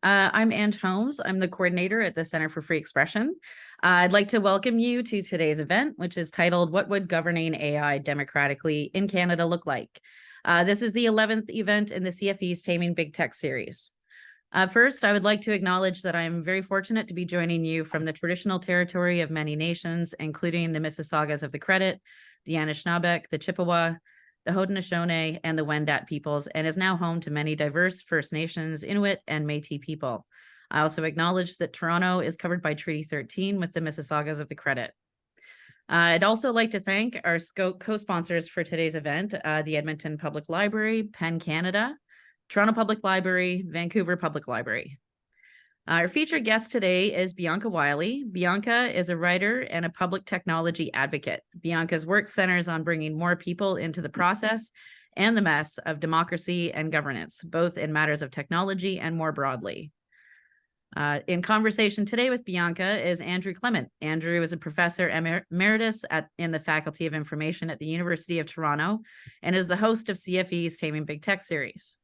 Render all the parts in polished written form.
I'm Ange Holmes. I'm the coordinator at the Center for Free Expression. I'd like to welcome you to today's event, which is titled, What Would Governing AI Democratically in Canada Look Like? This is the 11th event in the CFE's Taming Big Tech series. First, I would like to acknowledge that I'm very fortunate to be joining you from the traditional territory of many nations, including the Mississaugas of the Credit, the Anishinaabe, the Chippewa, the Haudenosaunee, and the Wendat peoples, and is now home to many diverse First Nations, Inuit, and Métis people. I also acknowledge that Toronto is covered by Treaty 13 with the Mississaugas of the Credit. I'd also like to thank our co-sponsors for today's event, the Edmonton Public Library, Penn Canada, Toronto Public Library, Vancouver Public Library. Our featured guest today is Bianca Wylie. Bianca is a writer and a public technology advocate. Bianca's work centers on bringing more people into the process and the mess of democracy and governance, both in matters of technology and more broadly. In conversation today with Bianca is Andrew Clement. Andrew is a professor emeritus in the Faculty of Information at the University of Toronto and is the host of CFE's Taming Big Tech series.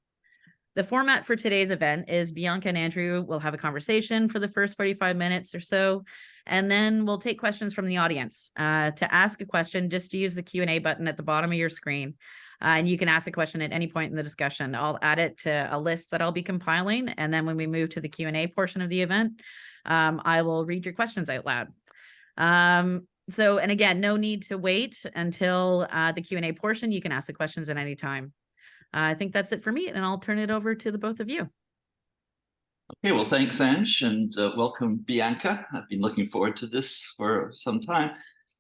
The format for today's event is Bianca and Andrew will have a conversation for the first 45 minutes or so, and then we'll take questions from the audience. To ask a question, just use the Q&A button at the bottom of your screen, and you can ask a question at any point in the discussion. I'll add it to a list that I'll be compiling, and then when we move to the Q&A portion of the event, I will read your questions out loud. And again, no need to wait until the Q&A portion. You can ask the questions at any time. I think that's it for me, and I'll turn it over to the both of you. Okay, well, thanks, Ange, and welcome, Bianca. I've been looking forward to this for some time,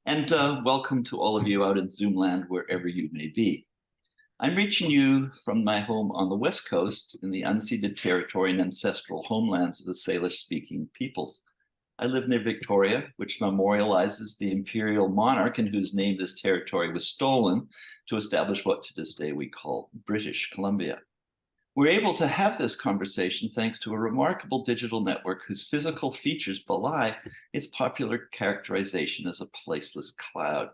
and welcome to all of you out in Zoom land, wherever you may be. I'm reaching you from my home on the West Coast in the unceded territory and ancestral homelands of the Salish-speaking peoples. I live near Victoria, which memorializes the imperial monarch in whose name this territory was stolen to establish what to this day we call British Columbia. We're able to have this conversation thanks to a remarkable digital network whose physical features belie its popular characterization as a placeless cloud.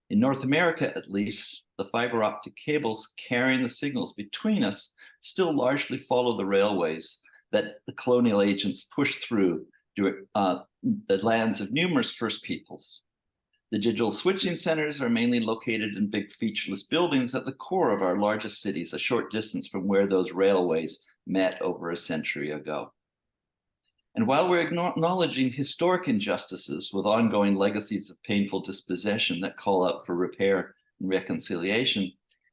In North America, at least, the fiber optic cables carrying the signals between us still largely follow the railways that the colonial agents pushed through the lands of numerous First Peoples. The digital switching centers are mainly located in big featureless buildings at the core of our largest cities, a short distance from where those railways met over a century ago. And while we're acknowledging historic injustices with ongoing legacies of painful dispossession that call out for repair and reconciliation,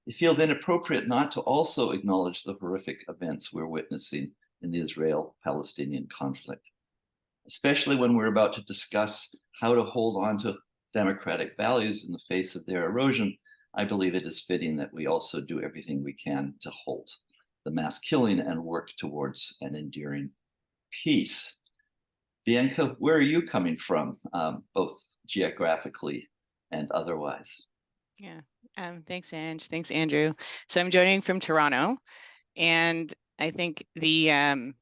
it feels inappropriate not to also acknowledge the horrific events we're witnessing in the Israel-Palestinian conflict, especially when we're about to discuss how to hold on to democratic values in the face of their erosion. I believe it is fitting that we also do everything we can to halt the mass killing and work towards an enduring peace. Bianca, where are you coming from, both geographically and otherwise? Yeah, thanks, Ange. Thanks, Andrew. So I'm joining from Toronto, and I think the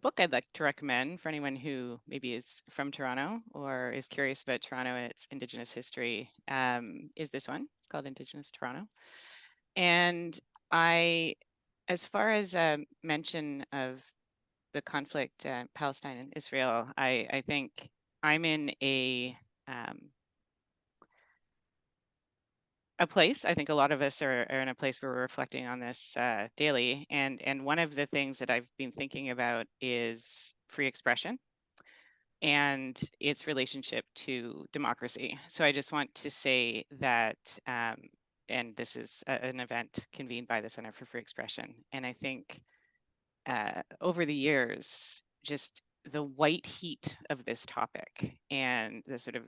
book I'd like to recommend for anyone who maybe is from Toronto or is curious about Toronto and its Indigenous history is this one. It's called Indigenous Toronto. And as far as mention of the conflict, Palestine and Israel, I think I'm in a place, I think a lot of us are in a place where we're reflecting on this daily. And one of the things that I've been thinking about is free expression and its relationship to democracy. So I just want to say that, and this is an event convened by the Center for Free Expression. And I think over the years, just the white heat of this topic and the sort of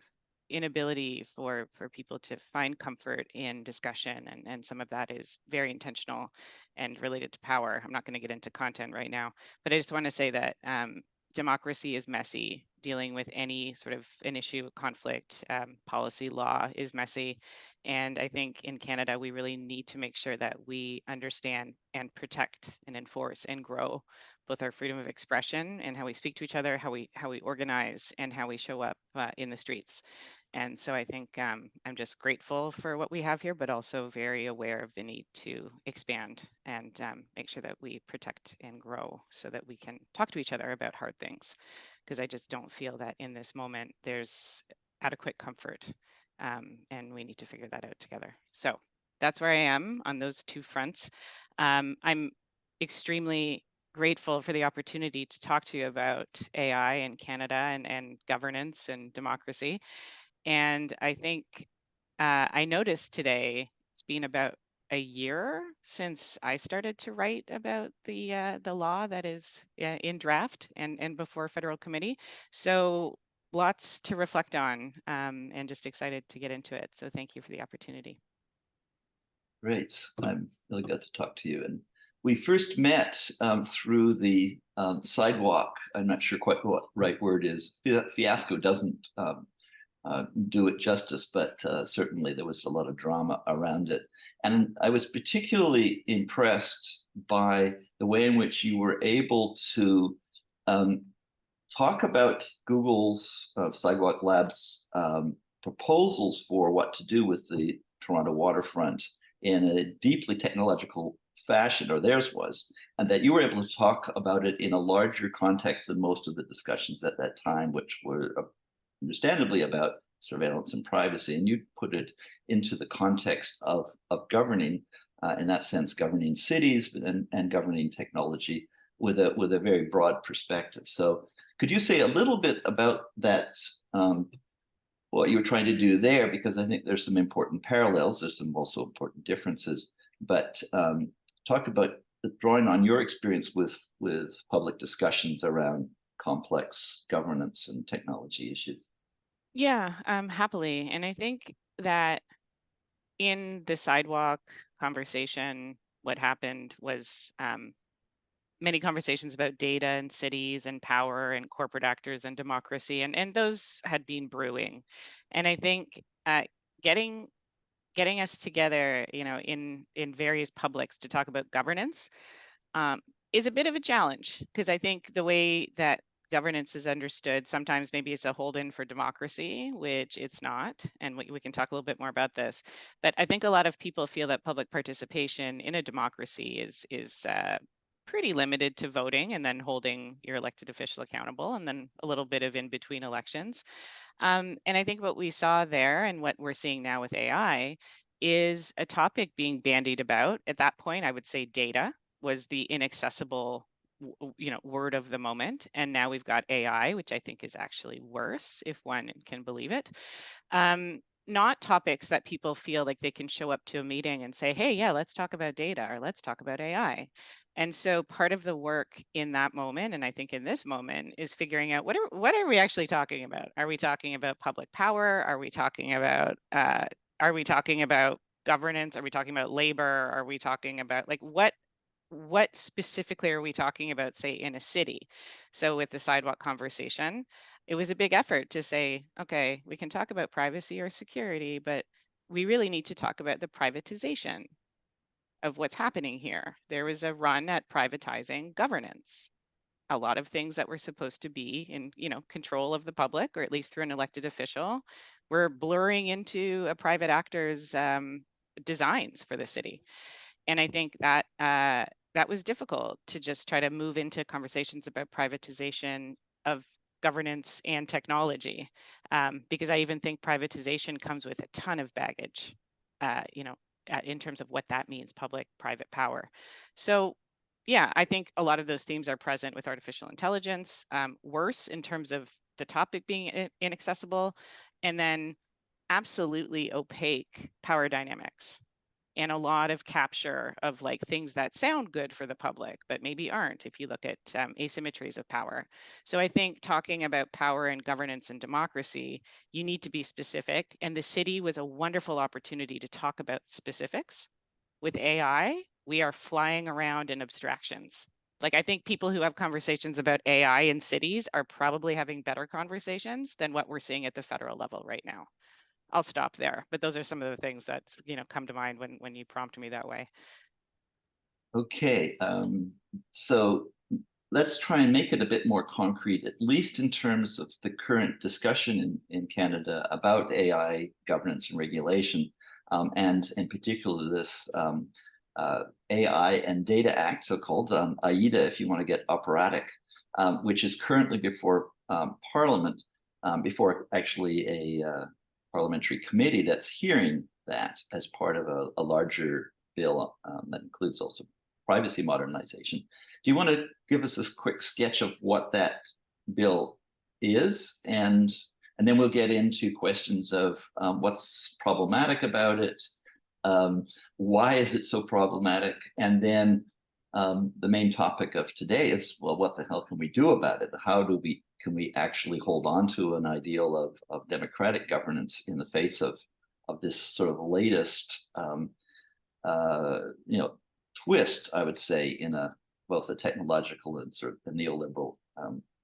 inability for people to find comfort in discussion, and some of that is very intentional and related to power. I'm not going to get into content right now, but I just want to say that democracy is messy. Dealing with any sort of an issue, conflict, policy, law is messy. And I think in Canada, we really need to make sure that we understand and protect and enforce and grow both our freedom of expression and how we speak to each other, how we organize, and how we show up in the streets. And so I think I'm just grateful for what we have here, but also very aware of the need to expand and make sure that we protect and grow so that we can talk to each other about hard things. Because I just don't feel that in this moment there's adequate comfort, and we need to figure that out together. So that's where I am on those two fronts. I'm extremely grateful for the opportunity to talk to you about AI in Canada and governance and democracy. And I think I noticed today it's been about a year since I started to write about the law that is in draft and before federal committee. So lots to reflect on, and just excited to get into it. So thank you for the opportunity. Great. I'm really glad to talk to you. And we first met through the sidewalk. I'm not sure quite what right word is. Fiasco doesn't do it justice, but certainly there was a lot of drama around it. And I was particularly impressed by the way in which you were able to talk about Google's Sidewalk Labs proposals for what to do with the Toronto waterfront in a deeply technological fashion, or theirs was, and that you were able to talk about it in a larger context than most of the discussions at that time, which were understandably about surveillance and privacy. And you put it into the context of governing, in that sense, governing cities and governing technology with a very broad perspective. So could you say a little bit about that, what you were trying to do there? Because I think there's some important parallels, there's some also important differences, but talk about drawing on your experience with public discussions around complex governance and technology issues. Yeah, happily. And I think that in the sidewalk conversation, what happened was many conversations about data and cities and power and corporate actors and democracy, and those had been brewing. And I think getting us together, in various publics to talk about governance is a bit of a challenge, because I think the way that governance is understood sometimes maybe it's a hold-in for democracy, which it's not, and we can talk a little bit more about this. But I think a lot of people feel that public participation in a democracy is pretty limited to voting and then holding your elected official accountable, and then a little bit of in between elections. And I think what we saw there and what we're seeing now with AI is a topic being bandied about. At that point, I would say data was the inaccessible word of the moment. And now we've got AI, which I think is actually worse, if one can believe it. Not topics that people feel like they can show up to a meeting and say, hey, yeah, let's talk about data, or let's talk about AI. And so part of the work in that moment, and I think in this moment, is figuring out what are we actually talking about? Are we talking about public power? Are we talking about governance? Are we talking about labor? Are we talking about what specifically are we talking about, say, in a city? So with the sidewalk conversation, it was a big effort to say, okay, we can talk about privacy or security, but we really need to talk about the privatization of what's happening here. There was a run at privatizing governance. A lot of things that were supposed to be in, control of the public, or at least through an elected official, were blurring into a private actor's designs for the city. And I think that that was difficult to just try to move into conversations about privatization of governance and technology, because I even think privatization comes with a ton of baggage, in terms of what that means, public-private power. So yeah, I think a lot of those themes are present with artificial intelligence, worse in terms of the topic being inaccessible, and then absolutely opaque power dynamics, and a lot of capture of things that sound good for the public, but maybe aren't if you look at asymmetries of power. So I think talking about power and governance and democracy, you need to be specific. And the city was a wonderful opportunity to talk about specifics. With AI, we are flying around in abstractions. I think people who have conversations about AI in cities are probably having better conversations than what we're seeing at the federal level right now. I'll stop there, but those are some of the things that come to mind when you prompt me that way. Okay, so let's try and make it a bit more concrete, at least in terms of the current discussion in Canada about AI governance and regulation, and in particular this AI and Data Act, so-called AIDA, if you want to get operatic, which is currently before Parliament, before actually a parliamentary committee that's hearing that as part of a larger bill that includes also privacy modernization. Do you want to give us a quick sketch of what that bill is? And then we'll get into questions of what's problematic about it, why is it so problematic? And then the main topic of today is, well, what the hell can we do about it? How can we actually hold on to an ideal of democratic governance in the face of this sort of latest twist, I would say, in both a technological and sort of the neoliberal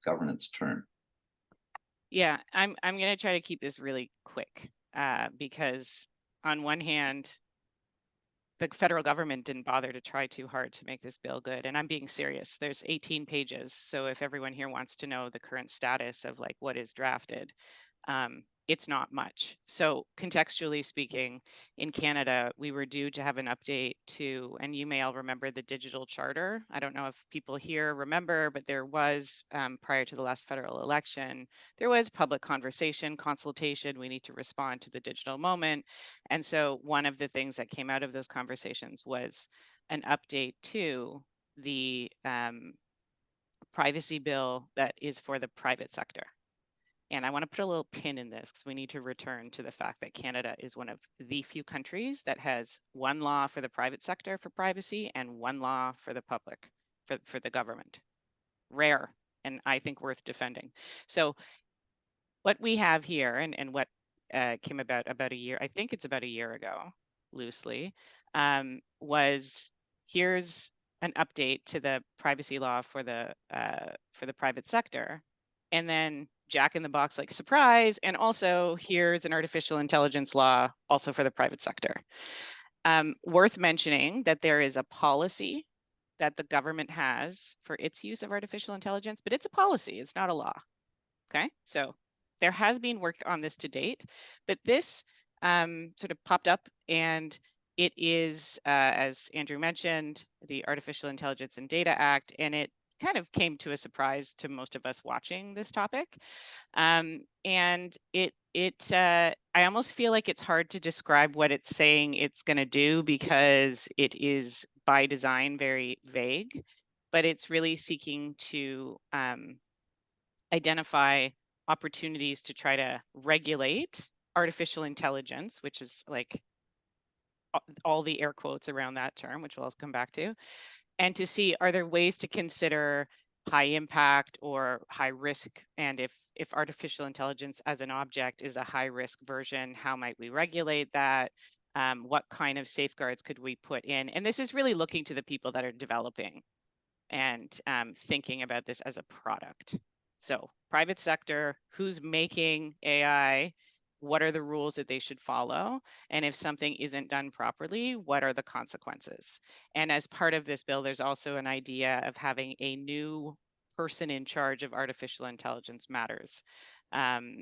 governance term? Yeah, I'm going to try to keep this really quick because on one hand, the federal government didn't bother to try too hard to make this bill good. And I'm being serious. There's 18 pages. So if everyone here wants to know the current status of like what is drafted, it's not much. So contextually speaking, in Canada, we were due to have an update to, and you may all remember the digital charter. I don't know if people here remember, but there was, prior to the last federal election, there was public conversation, consultation. We need to respond to the digital moment. And so one of the things that came out of those conversations was an update to the privacy bill that is for the private sector. And I want to put a little pin in this because we need to return to the fact that Canada is one of the few countries that has one law for the private sector for privacy and one law for the public, for the government. Rare, and I think worth defending. So what we have here and what came about a year, I think it's about a year ago, loosely, was here's an update to the privacy law for the private sector. And then Jack in the Box, like, surprise, and also here's an artificial intelligence law also for the private sector. Worth mentioning that there is a policy that the government has for its use of artificial intelligence, but it's a policy, it's not a law. Okay, so there has been work on this to date, but this sort of popped up, and it is, as Andrew mentioned, the Artificial Intelligence and Data Act, and it kind of came to a surprise to most of us watching this topic. And I almost feel like it's hard to describe what it's saying it's going to do because it is by design very vague, but it's really seeking to identify opportunities to try to regulate artificial intelligence, which is like all the air quotes around that term, which we'll come back to, and to see, are there ways to consider high impact or high risk? And if artificial intelligence as an object is a high risk version, how might we regulate that? What kind of safeguards could we put in? And this is really looking to the people that are developing and thinking about this as a product. So private sector, who's making AI? What are the rules that they should follow? And if something isn't done properly, what are the consequences? And as part of this bill, there's also an idea of having a new person in charge of artificial intelligence matters.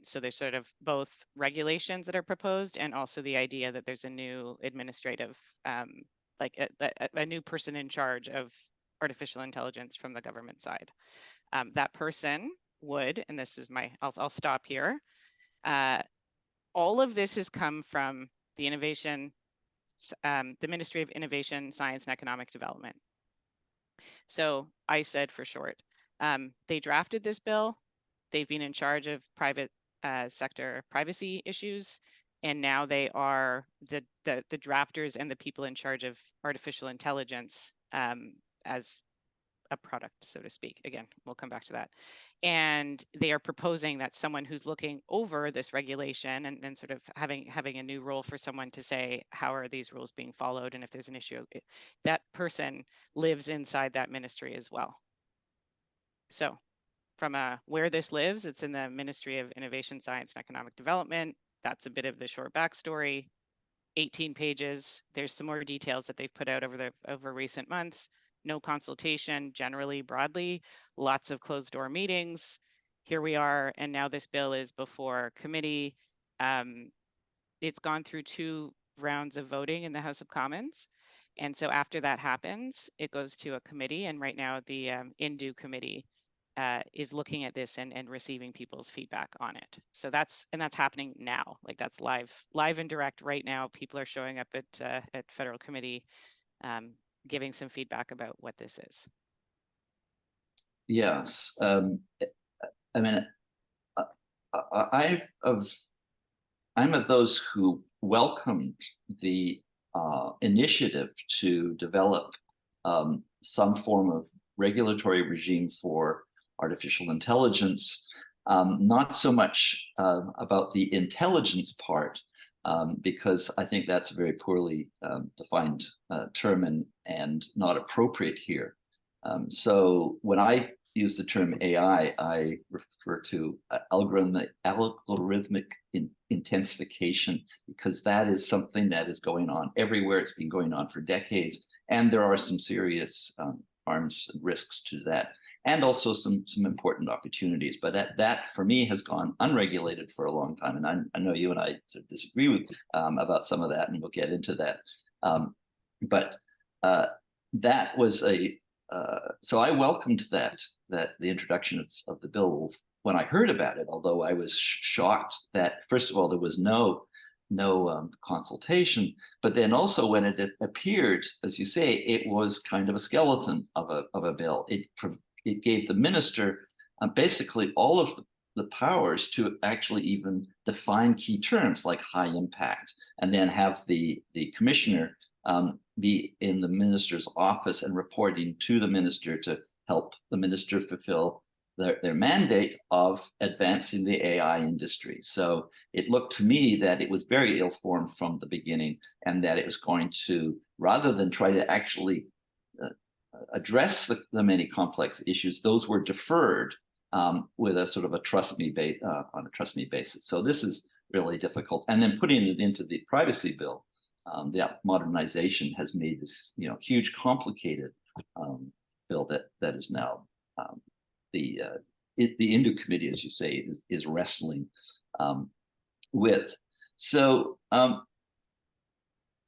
So there's sort of both regulations that are proposed and also the idea that there's a new administrative, like a new person in charge of artificial intelligence from the government side. That person would, and this is I'll stop here. All of this has come from the Ministry of Innovation, Science, and Economic Development. So ISED for short. They drafted this bill. They've been in charge of private sector privacy issues, and now they are the drafters and the people in charge of artificial intelligence as a product, so to speak. Again, we'll come back to that. And they are proposing that someone who's looking over this regulation and sort of having a new role for someone to say, how are these rules being followed? And if there's an issue, that person lives inside that ministry as well. So from where this lives, it's in the Ministry of Innovation, Science, and Economic Development. That's a bit of the short backstory. 18 pages. There's some more details that they've put out over recent months. no consultation, generally broadly, lots of closed door meetings. Here we are, and now this bill is before committee. It's gone through 2 rounds of voting in the House of Commons. And so after that happens, it goes to a committee. And right now the Indu committee is looking at this and receiving people's feedback on it. So that's happening now. Like that's live and direct right now. People are showing up at federal committee, giving some feedback about what this is. Yes. I mean, I'm of those who welcomed the initiative to develop some form of regulatory regime for artificial intelligence, not so much about the intelligence part, because I think that's a very poorly defined term and not appropriate here. So when I use the term AI, I refer to algorithmic intensification, because that is something that is going on everywhere. It's been going on for decades, and there are some serious harms and risks to that, and also some important opportunities. But that for me has gone unregulated for a long time, and I know you and I sort of disagree with about some of that, and we'll get into that. But that was a so I welcomed that the introduction of the bill when I heard about it, although I was shocked that, first of all, there was no consultation, but then also when it appeared, as you say, it was kind of a skeleton of a bill. It gave the minister basically all of the powers to actually even define key terms like high impact, and then have the commissioner be in the minister's office and reporting to the minister to help the minister fulfill their mandate of advancing the AI industry. So it looked to me that it was very ill-formed from the beginning, and that it was going to, rather than try to actually address the many complex issues, those were deferred with a sort of a trust me basis. So this is really difficult. And then putting it into the privacy bill, the modernization has made this, huge, complicated bill that is now the Indu committee, as you say, is wrestling with. So I'd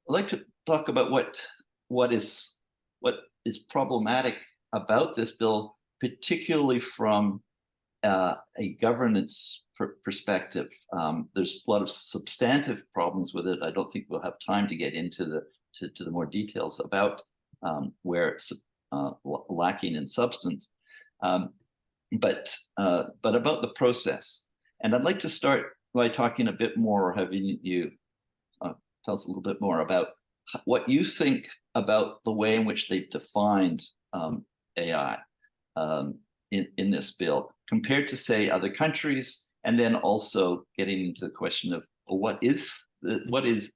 like to talk about what is problematic about this bill, particularly from a governance perspective. There's a lot of substantive problems with it. I don't think we'll have time to get into the more details about where it's lacking in substance, but about the process. And I'd like to start by talking a bit more, having you tell us a little bit more about what you think about the way in which they've defined AI in this bill compared to, say, other countries, and then also getting into the question of what is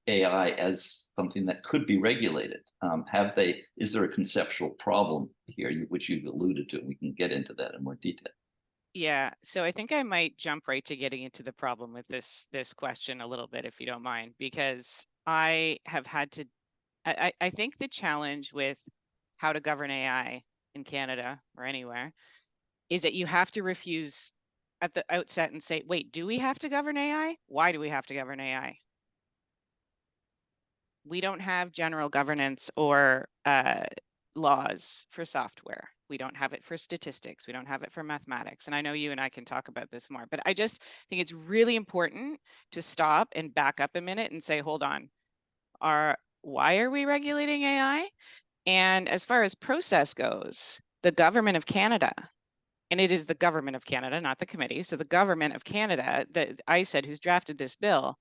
AI as something that could be regulated? Is there a conceptual problem here, which you've alluded to? We can get into that in more detail. Yeah, so I think I might jump right to getting into the problem with this question a little bit, if you don't mind, because I have had to, I think the challenge with how to govern AI in Canada or anywhere is that you have to refuse at the outset and say, wait, do we have to govern AI? Why do we have to govern AI? We don't have general governance or laws for software. We don't have it for statistics. We don't have it for mathematics. And I know you and I can talk about this more, but I just think it's really important to stop and back up a minute and say, hold on, why are we regulating AI? And as far as process goes, the government of Canada, and it is the government of Canada, not the committee. So the government of Canada, that I said, who's drafted this bill,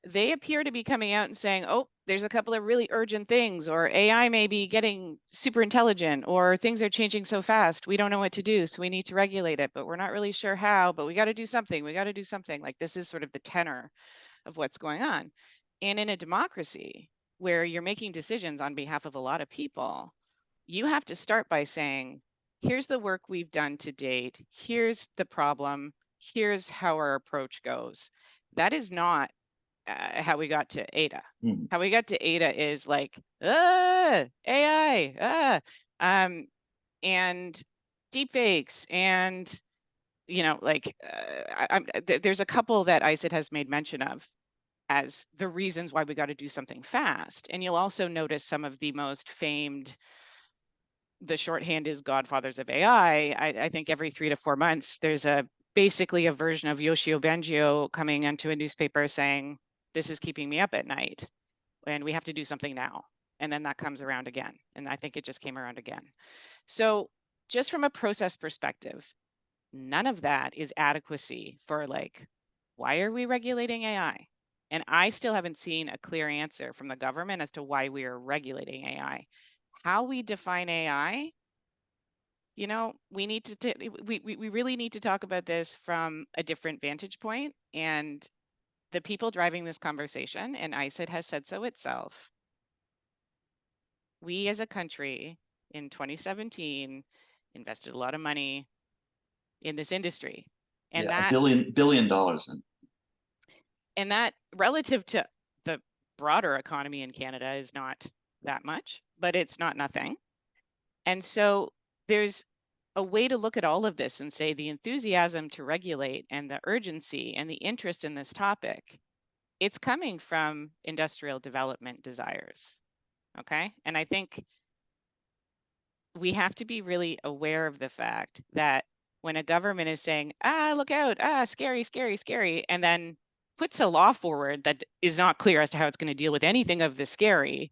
they appear to be coming out and saying, oh, there's a couple of really urgent things, or AI may be getting super intelligent, or things are changing so fast, we don't know what to do, so we need to regulate it, but we're not really sure how, but we got to do something. We got to do something. Like, this is sort of the tenor of what's going on. And in a democracy where you're making decisions on behalf of a lot of people, you have to start by saying, here's the work we've done to date, here's the problem, here's how our approach goes. That is not how we got to ADA. Mhm. How we got to ADA is like, AI, and deepfakes, and like there's a couple that ICID has made mention of as the reasons why we got to do something fast. And you'll also notice some of the most famed, the shorthand is godfathers of AI. I think every 3 to 4 months, there's basically a version of Yoshio Bengio coming into a newspaper saying, this is keeping me up at night and we have to do something now. And then that comes around again. And I think it just came around again. So just from a process perspective, none of that is adequacy for like, why are we regulating AI? And I still haven't seen a clear answer from the government as to why we are regulating AI. How we define AI, we need to we really need to talk about this from a different vantage point. And the people driving this conversation, and ICID has said so itself, we as a country in 2017 invested a lot of money in this industry. And Yeah, that billion dollars in. And that relative to the broader economy in Canada is not that much, but it's not nothing. And so there's a way to look at all of this and say the enthusiasm to regulate and the urgency and the interest in this topic, it's coming from industrial development desires. Okay. And I think we have to be really aware of the fact that when a government is saying, look out, scary, scary, scary, and then puts a law forward that is not clear as to how it's going to deal with anything of the scary,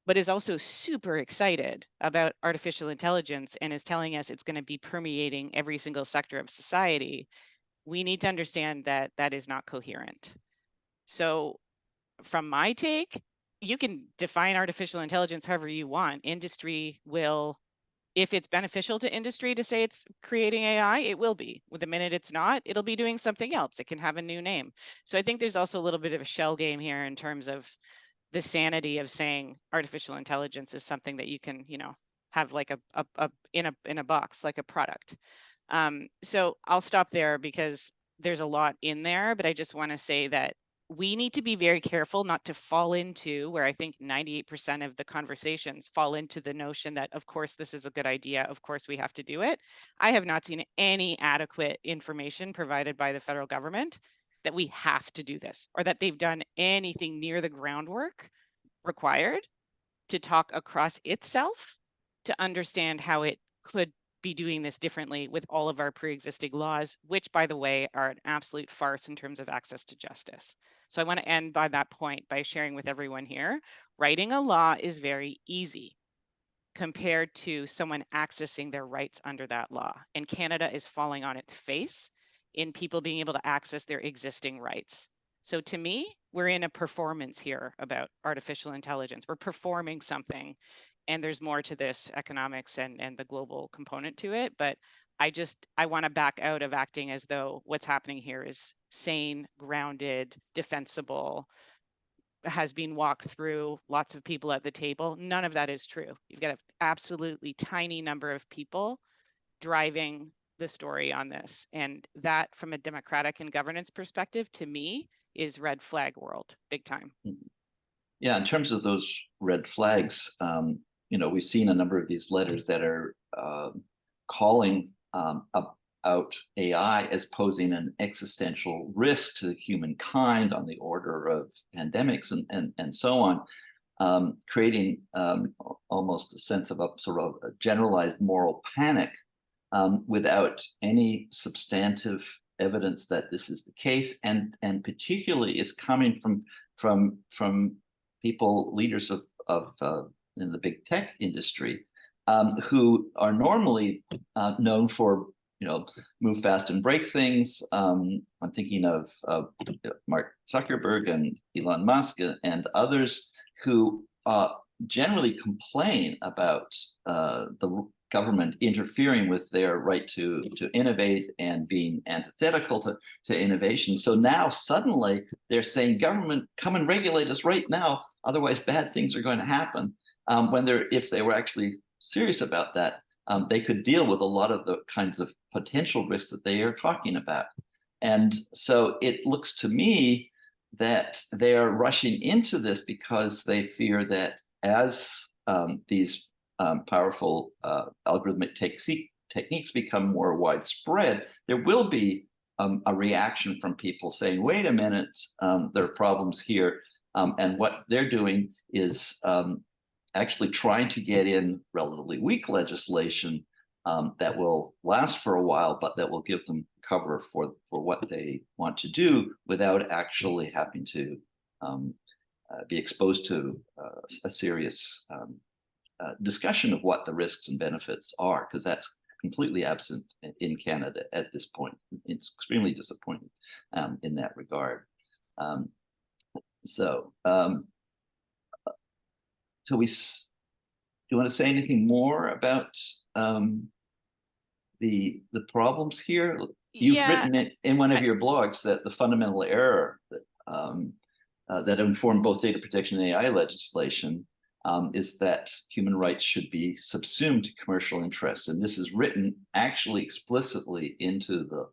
but is also super excited about artificial intelligence and is telling us it's going to be permeating every single sector of society, we need to understand that that is not coherent. So from my take, you can define artificial intelligence however you want. Industry will, if it's beneficial to industry to say it's creating AI, it will be. With the minute it's not, it'll be doing something else. It can have a new name. So I think there's also a little bit of a shell game here in terms of the sanity of saying artificial intelligence is something that you can, have like in a box, like a product. So I'll stop there because there's a lot in there, but I just want to say that we need to be very careful not to fall into where I think 98% of the conversations fall into the notion that, of course, this is a good idea. Of course, we have to do it. I have not seen any adequate information provided by the federal government that we have to do this or that they've done anything near the groundwork required to talk across itself to understand how it could be doing this differently with all of our pre-existing laws, which, by the way, are an absolute farce in terms of access to justice. So I want to end by that point by sharing with everyone here, writing a law is very easy compared to someone accessing their rights under that law. And Canada is falling on its face in people being able to access their existing rights. So to me, we're in a performance here about artificial intelligence. We're performing something, and there's more to this economics and the global component to it. But I want to back out of acting as though what's happening here is sane, grounded, defensible, has been walked through, lots of people at the table. None of that is true. You've got an absolutely tiny number of people driving the story on this. And that, from a democratic and governance perspective, to me, is red flag world, big time. Yeah, in terms of those red flags, we've seen a number of these letters that are calling out AI as posing an existential risk to humankind on the order of pandemics and so on, creating almost a sense of a sort of a generalized moral panic without any substantive evidence that this is the case, and particularly it's coming from people, leaders of in the big tech industry, who are normally known for move fast and break things. I'm thinking of Mark Zuckerberg and Elon Musk and others who generally complain about the government interfering with their right to innovate and being antithetical to innovation. So now suddenly they're saying, government, come and regulate us right now, otherwise bad things are going to happen. If they were actually serious about that, they could deal with a lot of the kinds of potential risks that they are talking about. And so it looks to me that they are rushing into this because they fear that as these powerful algorithmic techniques become more widespread, there will be a reaction from people saying, wait a minute, there are problems here. And what they're doing is actually trying to get in relatively weak legislation that will last for a while, but that will give them cover for what they want to do without actually having to be exposed to a serious discussion of what the risks and benefits are, because that's completely absent in Canada at this point. It's extremely disappointing in that regard. So we, do you want to say anything more about the problems here? You've written it in one of your blogs that the fundamental error that informed both data protection and AI legislation is that human rights should be subsumed to commercial interests, and this is written actually explicitly into the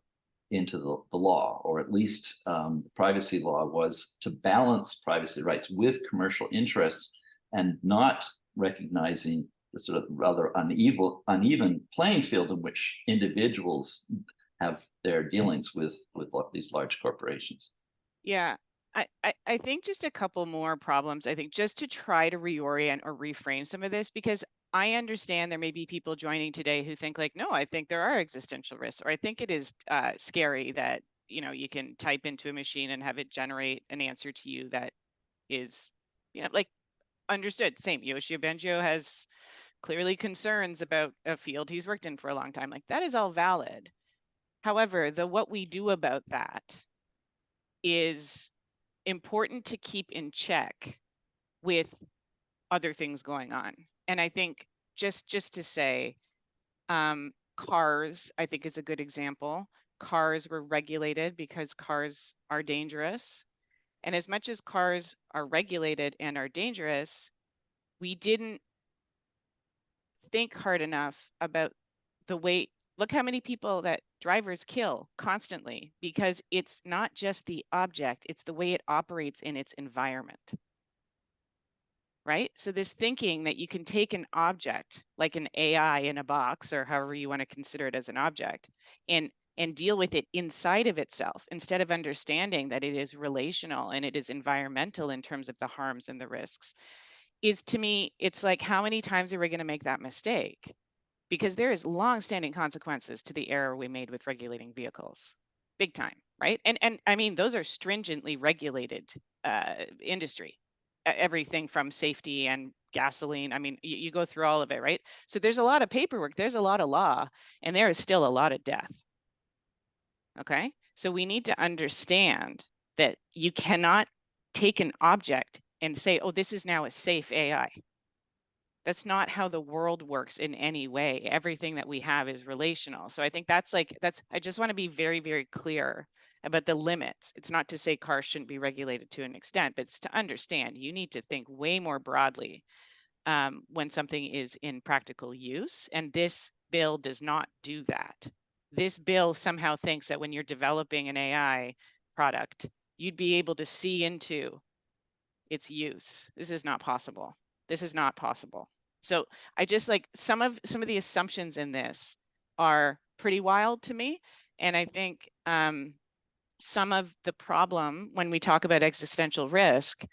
law, or at least the privacy law was to balance privacy rights with commercial interests, and not recognizing the sort of rather uneven playing field in which individuals have their dealings with these large corporations. Yeah, I think just a couple more problems, I think, just to try to reorient or reframe some of this, because I understand there may be people joining today who think like, no, I think there are existential risks, or I think it is scary that, you know, you can type into a machine and have it generate an answer to you that is, you know, like, understood. Same. Yoshio Bengio has clearly concerns about a field he's worked in for a long time. Like, that is all valid. However, what we do about that is important to keep in check with other things going on. And I think just to say, cars, I think, is a good example. Cars were regulated because cars are dangerous. And as much as cars are regulated and are dangerous, we didn't think hard enough about the way, look how many people that drivers kill constantly, because it's not just the object, it's the way it operates in its environment. Right? So this thinking that you can take an object like an AI in a box, or however you want to consider it as an object, and deal with it inside of itself, instead of understanding that it is relational and it is environmental in terms of the harms and the risks, is, to me, it's like, how many times are we going to make that mistake? Because there is long-standing consequences to the error we made with regulating vehicles, big time, right? And I mean, those are stringently regulated industry, everything from safety and gasoline. I mean, you go through all of it, right? So there's a lot of paperwork, there's a lot of law, and there is still a lot of death. Okay, so we need to understand that you cannot take an object and say, oh, this is now a safe AI. That's not how the world works in any way. Everything that we have is relational. So I think that's I just want to be very, very clear about the limits. It's not to say cars shouldn't be regulated to an extent, but it's to understand you need to think way more broadly when something is in practical use. And this bill does not do that. This bill somehow thinks that when you're developing an AI product, you'd be able to see into its use. This is not possible. This is not possible. So I just like some of the assumptions in this are pretty wild to me. And I think some of the problem when we talk about existential risk,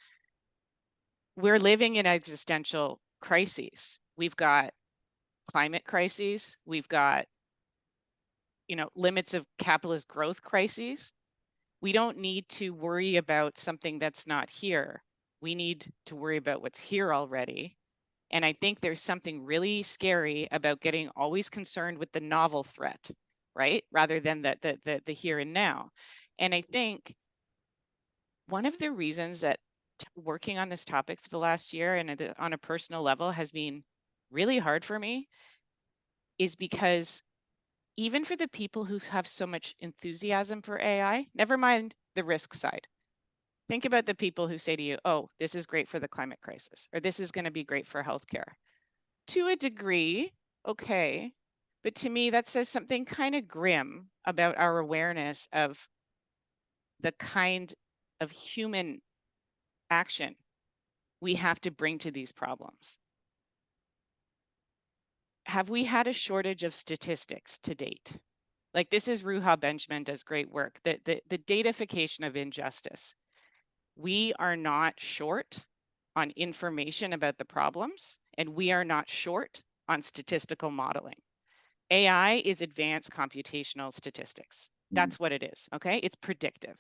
we're living in existential crises. We've got climate crises. We've got, you know, limits of capitalist growth crises. We don't need to worry about something that's not here. We need to worry about what's here already. And I think there's something really scary about getting always concerned with the novel threat, right? Rather than the here and now. And I think one of the reasons that working on this topic for the last year and on a personal level has been really hard for me is because even for the people who have so much enthusiasm for AI, never mind the risk side, think about the people who say to you, oh, this is great for the climate crisis, or this is going to be great for healthcare. To a degree, okay. But to me, that says something kind of grim about our awareness of the kind of human action we have to bring to these problems. Have we had a shortage of statistics to date? Like, this is Ruha Benjamin does great work, the datafication of injustice. We are not short on information about the problems, and we are not short on statistical modeling. AI is advanced computational statistics. That's what it is, okay? It's predictive.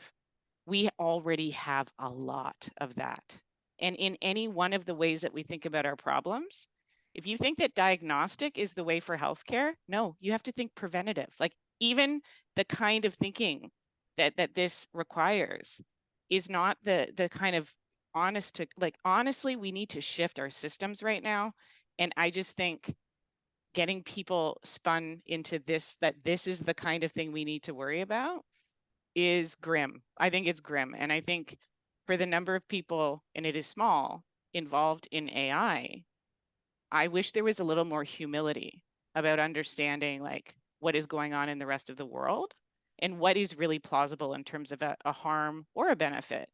We already have a lot of that. And in any one of the ways that we think about our problems, if you think that diagnostic is the way for healthcare, no, you have to think preventative. Like, even the kind of thinking that this requires is not the kind of honestly, we need to shift our systems right now. And I just think getting people spun into this, that this is the kind of thing we need to worry about, is grim. I think it's grim. And I think for the number of people, and it is small, involved in AI, I wish there was a little more humility about understanding like what is going on in the rest of the world and what is really plausible in terms of a harm or a benefit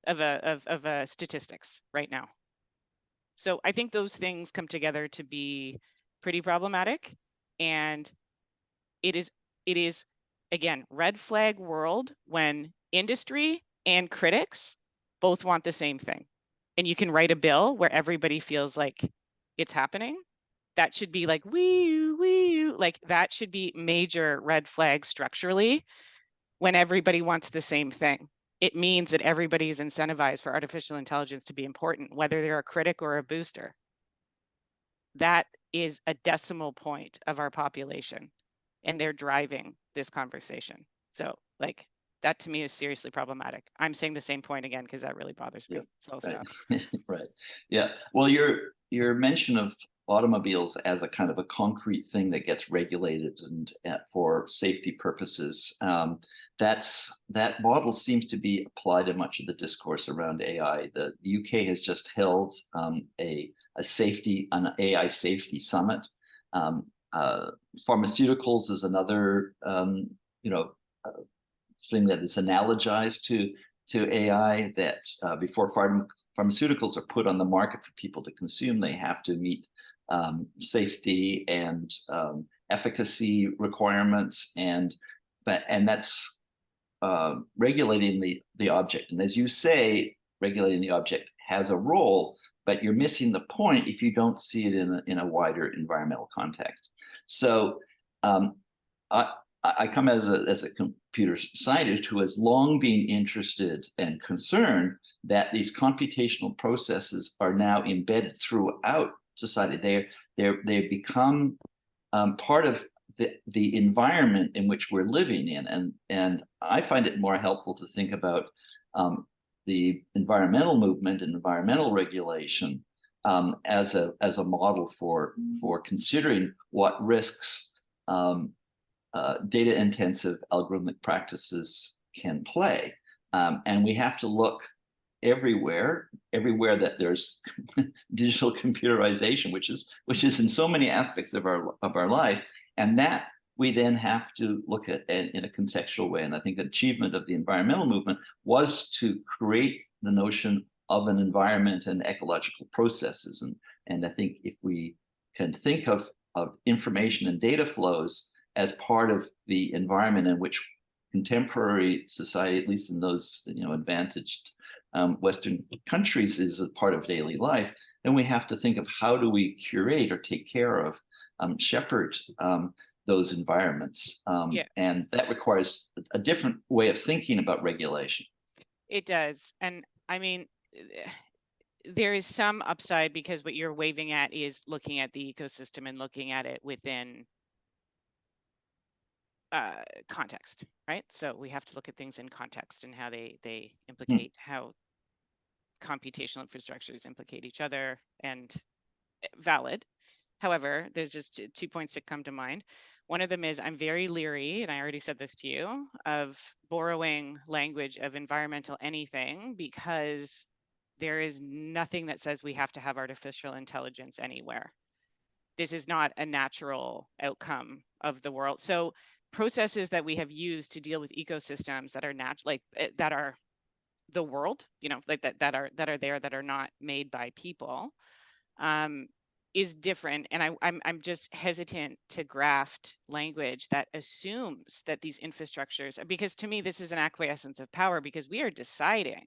of a statistics right now. So I think those things come together to be pretty problematic. And it is again, red flag world when industry and critics both want the same thing. And you can write a bill where everybody feels like it's happening. That should be like, like that should be major red flag structurally when everybody wants the same thing. It means that everybody's incentivized for artificial intelligence to be important, whether they're a critic or a booster. That is a decimal point of our population, and they're driving this conversation. So like, that to me is seriously problematic. I'm saying the same point again because that really bothers me. So I'll stop. Right. Yeah. Well, your mention of automobiles as a kind of a concrete thing that gets regulated and for safety purposes, that model seems to be applied in much of the discourse around AI. The UK has just held an AI safety summit. Pharmaceuticals is another thing that is analogized to AI, that before pharmaceuticals are put on the market for people to consume, they have to meet safety and efficacy requirements, and that's regulating the object. And as you say, regulating the object has a role, but you're missing the point if you don't see it in a wider environmental context. So I come as a computer scientist who has long been interested and concerned that these computational processes are now embedded throughout society. They've become part of the environment in which we're living in, and I find it more helpful to think about the environmental movement and environmental regulation as a model for considering what risks data-intensive algorithmic practices can play. And we have to look everywhere that there's digital computerization, which is in so many aspects of our life, and that we then have to look at in a contextual way. And I think the achievement of the environmental movement was to create the notion of an environment and ecological processes. And I think if we can think of information and data flows as part of the environment in which contemporary society, at least in those advantaged Western countries, is a part of daily life, then we have to think of how do we curate or take care of, shepherd those environments. And that requires a different way of thinking about regulation. It does. And I mean, there is some upside because what you're waving at is looking at the ecosystem and looking at it within context, right? So we have to look at things in context and how they implicate how computational infrastructures implicate each other, and valid. However, there's just 2 points that come to mind. One of them is I'm very leery, and I already said this to you, of borrowing language of environmental anything, because there is nothing that says we have to have artificial intelligence anywhere. This is not a natural outcome of the world. So processes that we have used to deal with ecosystems that are that are the world, you know, like that are there that are not made by people, is different. And I'm just hesitant to graft language that assumes that these infrastructures, because to me this is an acquiescence of power, because we are deciding,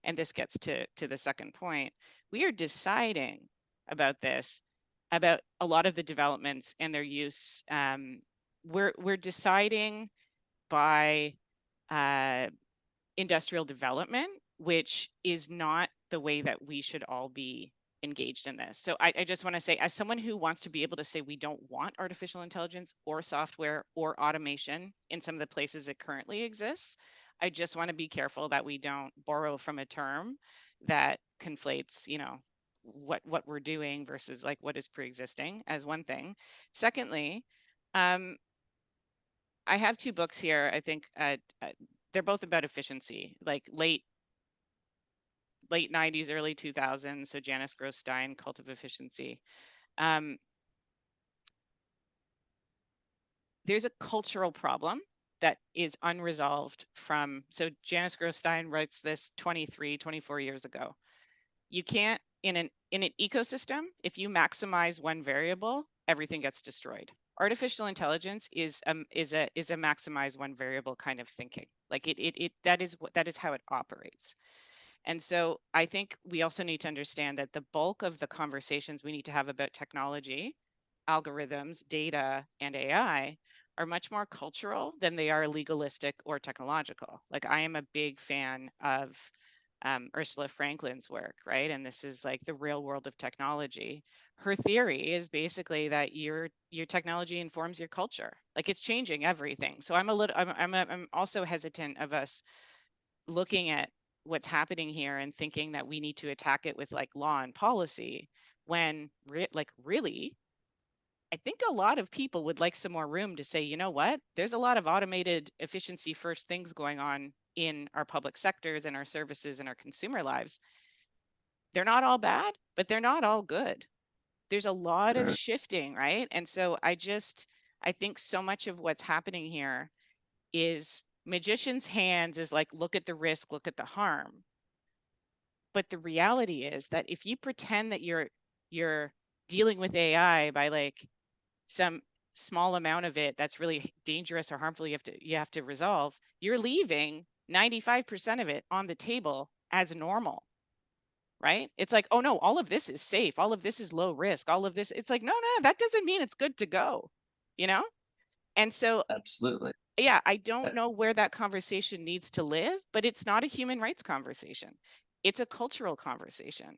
and this gets to the second point, we are deciding about this, about a lot of the developments and their use. We're deciding by industrial development, which is not the way that we should all be engaged in this. So I just want to say, as someone who wants to be able to say we don't want artificial intelligence or software or automation in some of the places it currently exists, I just want to be careful that we don't borrow from a term that conflates, you know, what we're doing versus like what is pre-existing as one thing. Secondly, I have two books here. I think they're both about efficiency, like late 90s, early 2000s. So Janice Gross-Stein, Cult of Efficiency. There's a cultural problem that is unresolved from, so Janice Gross-Stein writes this 24 years ago. You can't, in an ecosystem, if you maximize one variable, everything gets destroyed. Artificial intelligence is a maximize one variable kind of thinking. Like that is how it operates. And so I think we also need to understand that the bulk of the conversations we need to have about technology, algorithms, data, and AI are much more cultural than they are legalistic or technological. Like I am a big fan of Ursula Franklin's work, right? And this is like the real world of technology. Her theory is basically that your technology informs your culture. Like it's changing everything. So I'm also hesitant of us looking at what's happening here and thinking that we need to attack it with like law and policy, when really, I think a lot of people would like some more room to say, you know what, there's a lot of automated efficiency first things going on in our public sectors and our services and our consumer lives. They're not all bad, but they're not all good. There's a lot of shifting, right? And so I think so much of what's happening here is magician's hands is like, look at the risk, look at the harm. But the reality is that if you pretend that you're dealing with AI by like some small amount of it that's really dangerous or harmful, you have to resolve, you're leaving 95% of it on the table as normal, right? It's like, oh no, all of this is safe, all of this is low risk, all of this, it's like, no, that doesn't mean it's good to go, you know? And so Absolutely. yeah, I don't know where that conversation needs to live, but it's not a human rights conversation. It's a cultural conversation.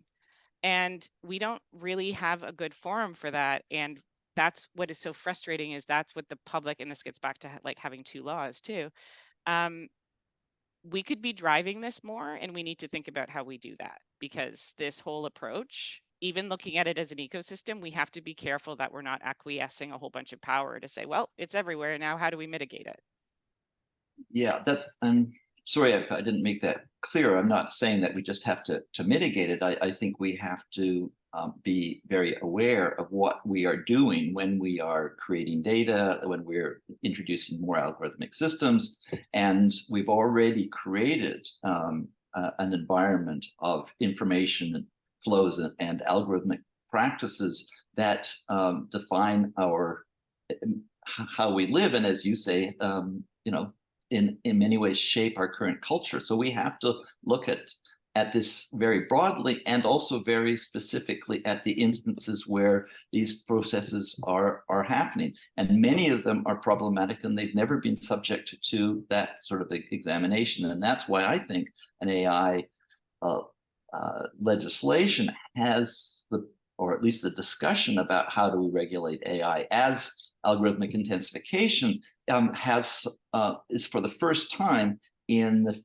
And we don't really have a good forum for that. And that's what is so frustrating, is that's what the public, and this gets back to like having two laws too. We could be driving this more, and we need to think about how we do that, because this whole approach, even looking at it as an ecosystem, we have to be careful that we're not acquiescing a whole bunch of power to say, well, it's everywhere now, how do we mitigate it? Yeah, I'm sorry if I didn't make that clear. I'm not saying that we just have to mitigate it. I think we have to be very aware of what we are doing when we are creating data, when we're introducing more algorithmic systems. And we've already created an environment of information flows and algorithmic practices that define how we live. And as you say, in many ways shape our current culture. So we have to look at this very broadly, and also very specifically at the instances where these processes are happening. And many of them are problematic, and they've never been subject to that sort of examination. And that's why I think an AI legislation has or at least the discussion about how do we regulate AI as algorithmic intensification is for the first time in the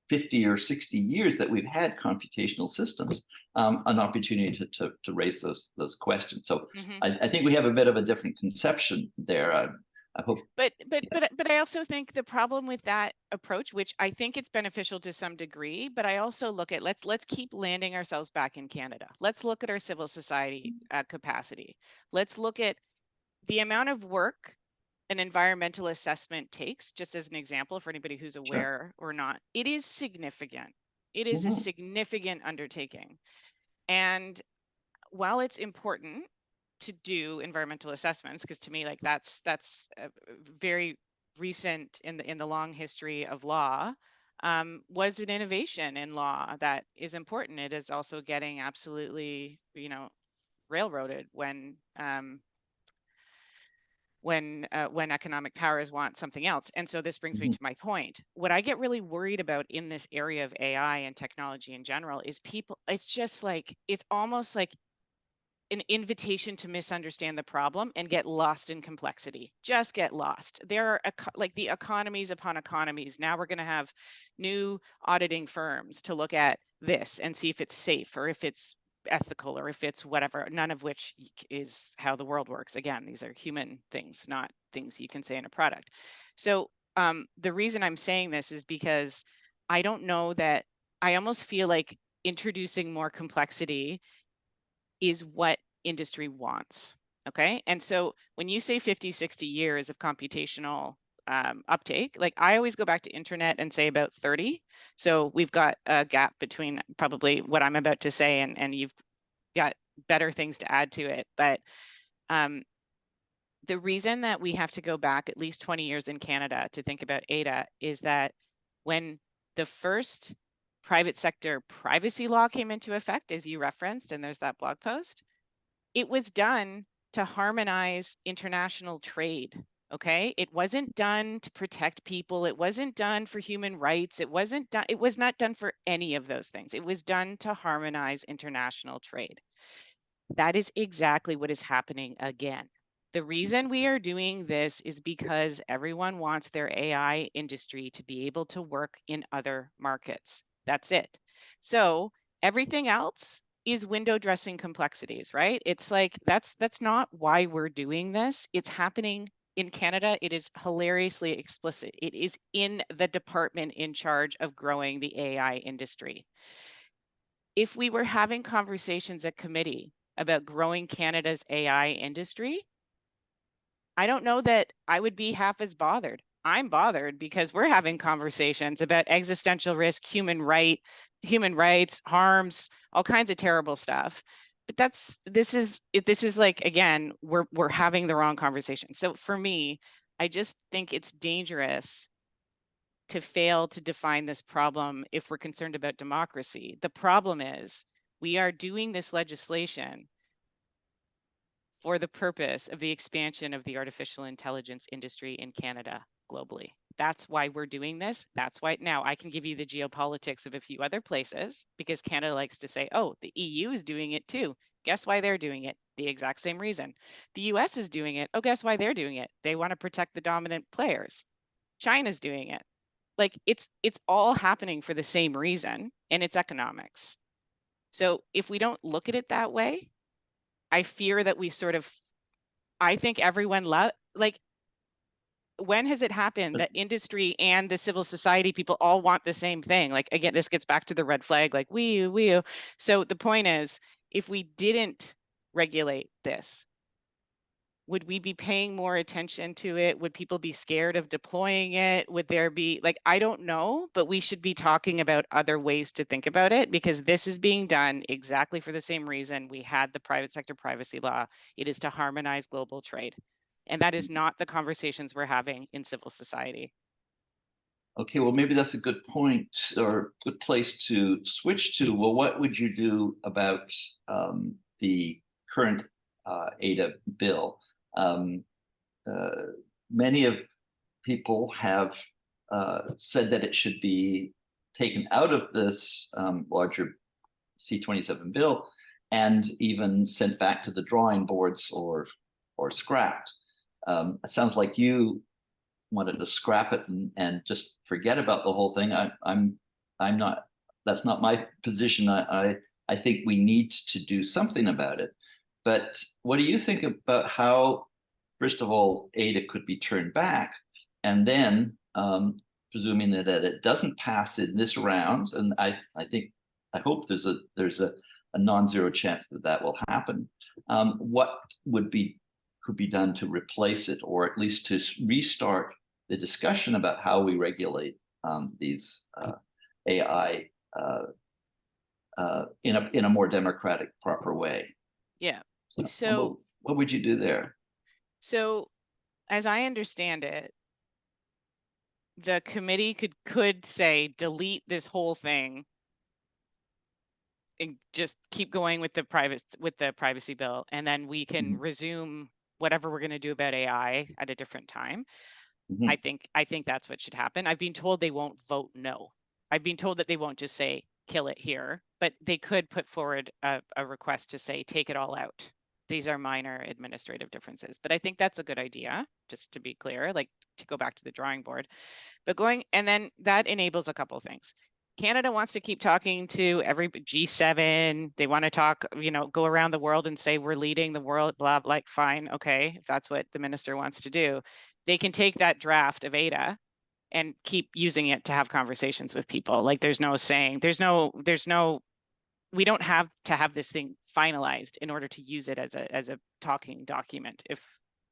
50 or 60 years that we've had computational systems, an opportunity to raise those questions. So I think we have a bit of a different conception there. I hope. But I also think the problem with that approach, which I think it's beneficial to some degree, but I also look at, let's keep landing ourselves back in Canada. Let's look at our civil society capacity. Let's look at the amount of work an environmental assessment takes, just as an example for anybody who's aware or not. It is significant. It is a Mhm. significant undertaking. And while it's important to do environmental assessments, because to me, like that's very recent in the long history of law, was an innovation in law that is important. It is also getting absolutely, railroaded when economic powers want something else. And so this brings me Mhm. to my point. What I get really worried about in this area of AI and technology in general is people, it's just like, it's almost like an invitation to misunderstand the problem and get lost in complexity. Just get lost. There are like the economies upon economies. Now we're going to have new auditing firms to look at this and see if it's safe or if it's ethical or if it's whatever, none of which is how the world works. Again, these are human things, not things you can say in a product. So the reason I'm saying this is because I don't know that, I almost feel like introducing more complexity is what industry wants. Okay. And so when you say 50, 60 years of computational uptake, like I always go back to internet and say about 30. So we've got a gap between probably what I'm about to say and you've got better things to add to it. But the reason that we have to go back at least 20 years in Canada to think about ADA is that when the first private sector privacy law came into effect, as you referenced, and there's that blog post, it was done to harmonize international trade. Okay. It wasn't done to protect people. It wasn't done for human rights. It was not done for any of those things. It was done to harmonize international trade. That is exactly what is happening again. The reason we are doing this is because everyone wants their AI industry to be able to work in other markets. That's it. So everything else is window dressing complexities, right? It's like that's not why we're doing this. It's happening in Canada. It is hilariously explicit. It is in the department in charge of growing the AI industry. If we were having conversations at committee about growing Canada's AI industry, I don't know that I would be half as bothered. I'm bothered because we're having conversations about existential risk, human rights, harms, all kinds of terrible stuff. But this is like, again, we're having the wrong conversation. So for me, I just think it's dangerous to fail to define this problem if we're concerned about democracy. The problem is we are doing this legislation for the purpose of the expansion of the artificial intelligence industry in Canada globally. That's why we're doing this. That's why now I can give you the geopolitics of a few other places because Canada likes to say, oh, the EU is doing it too. Guess why they're doing it? The exact same reason. The US is doing it. Oh, guess why they're doing it? They want to protect the dominant players. China's doing it. Like it's all happening for the same reason, and it's economics. So if we don't look at it that way, I fear that we sort of, I think everyone like, when has it happened that industry and the civil society people all want the same thing? Like, again, this gets back to the red flag, like we. So the point is, if we didn't regulate this, would we be paying more attention to it? Would people be scared of deploying it? Would there be, like, I don't know, but we should be talking about other ways to think about it because this is being done exactly for the same reason we had the private sector privacy law. It is to harmonize global trade. And that is not the conversations we're having in civil society. Okay, well, maybe that's a good point or good place to switch to. Well, what would you do about the current ADA bill? Um, Many of people have said that it should be taken out of this larger C-27 bill and even sent back to the drawing boards or scrapped. It sounds like you wanted to scrap it and just forget about the whole thing. I'm not. That's not my position. I think we need to do something about it. But what do you think about how, first of all, ADA could be turned back, and then presuming that it doesn't pass in this round, and I think I hope there's a non-zero chance that that will happen. What could be done to replace it, or at least to restart the discussion about how we regulate these AI in a more democratic, proper way. Yeah. So, So, what would you do there? so as I understand it, the committee could say delete this whole thing and just keep going with the privacy bill, and then we can resume whatever we're going to do about AI at a different time. Mhm. I think that's what should happen. I've been told they won't vote no. I've been told that they won't just say kill it here, but they could put forward a request to say take it all out. These are minor administrative differences, but I think that's a good idea, just to be clear, like to go back to the drawing board. But and then that enables a couple of things. Canada wants to keep talking to every G7. They want to talk, go around the world and say we're leading the world, blah, like fine, okay, if that's what the minister wants to do. They can take that draft of ADA and keep using it to have conversations with people. Like there's no saying, we don't have to have this thing finalized in order to use it as a talking document.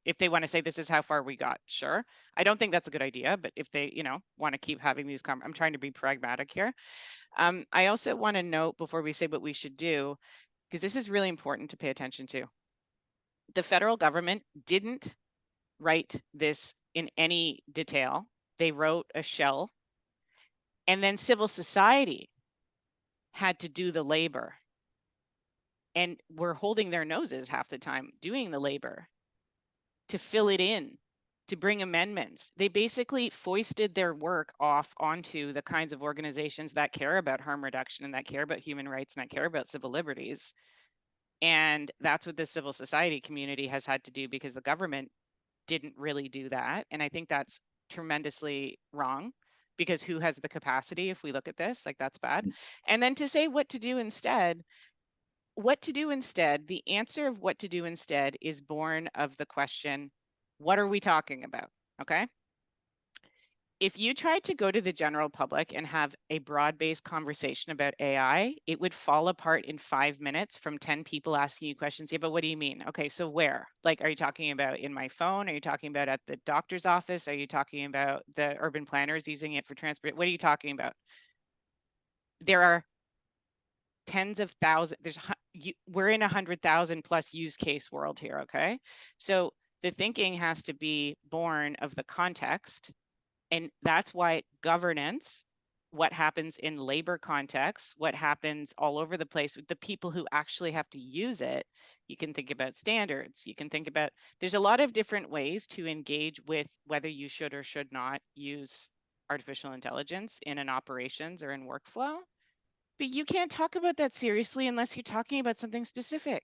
If they want to say this is how far we got, sure. I don't think that's a good idea, but if they, want to keep having these I'm trying to be pragmatic here. I also want to note before we say what we should do, because this is really important to pay attention to. The federal government didn't write this in any detail. They wrote a shell, and then civil society had to do the labor. And we're holding their noses half the time doing the labor to fill it in, to bring amendments. They basically foisted their work off onto the kinds of organizations that care about harm reduction and that care about human rights and that care about civil liberties. And that's what the civil society community has had to do because the government didn't really do that. And I think that's tremendously wrong because who has the capacity if we look at this? Like that's bad. And then to say what to do instead, the answer of what to do instead is born of the question, what are we talking about? Okay. If you tried to go to the general public and have a broad-based conversation about AI, it would fall apart in 5 minutes from 10 people asking you questions. Yeah, but what do you mean? Okay, so where? Like, are you talking about in my phone? Are you talking about at the doctor's office? Are you talking about the urban planners using it for transport? What are you talking about? There are tens of thousands, we're in 100,000 plus use case world here, okay? So the thinking has to be born of the context. And that's why governance, what happens in labor contexts, what happens all over the place with the people who actually have to use it. You can think about standards. You can think about, there's a lot of different ways to engage with whether you should or should not use artificial intelligence in an operations or in workflow. But you can't talk about that seriously unless you're talking about something specific.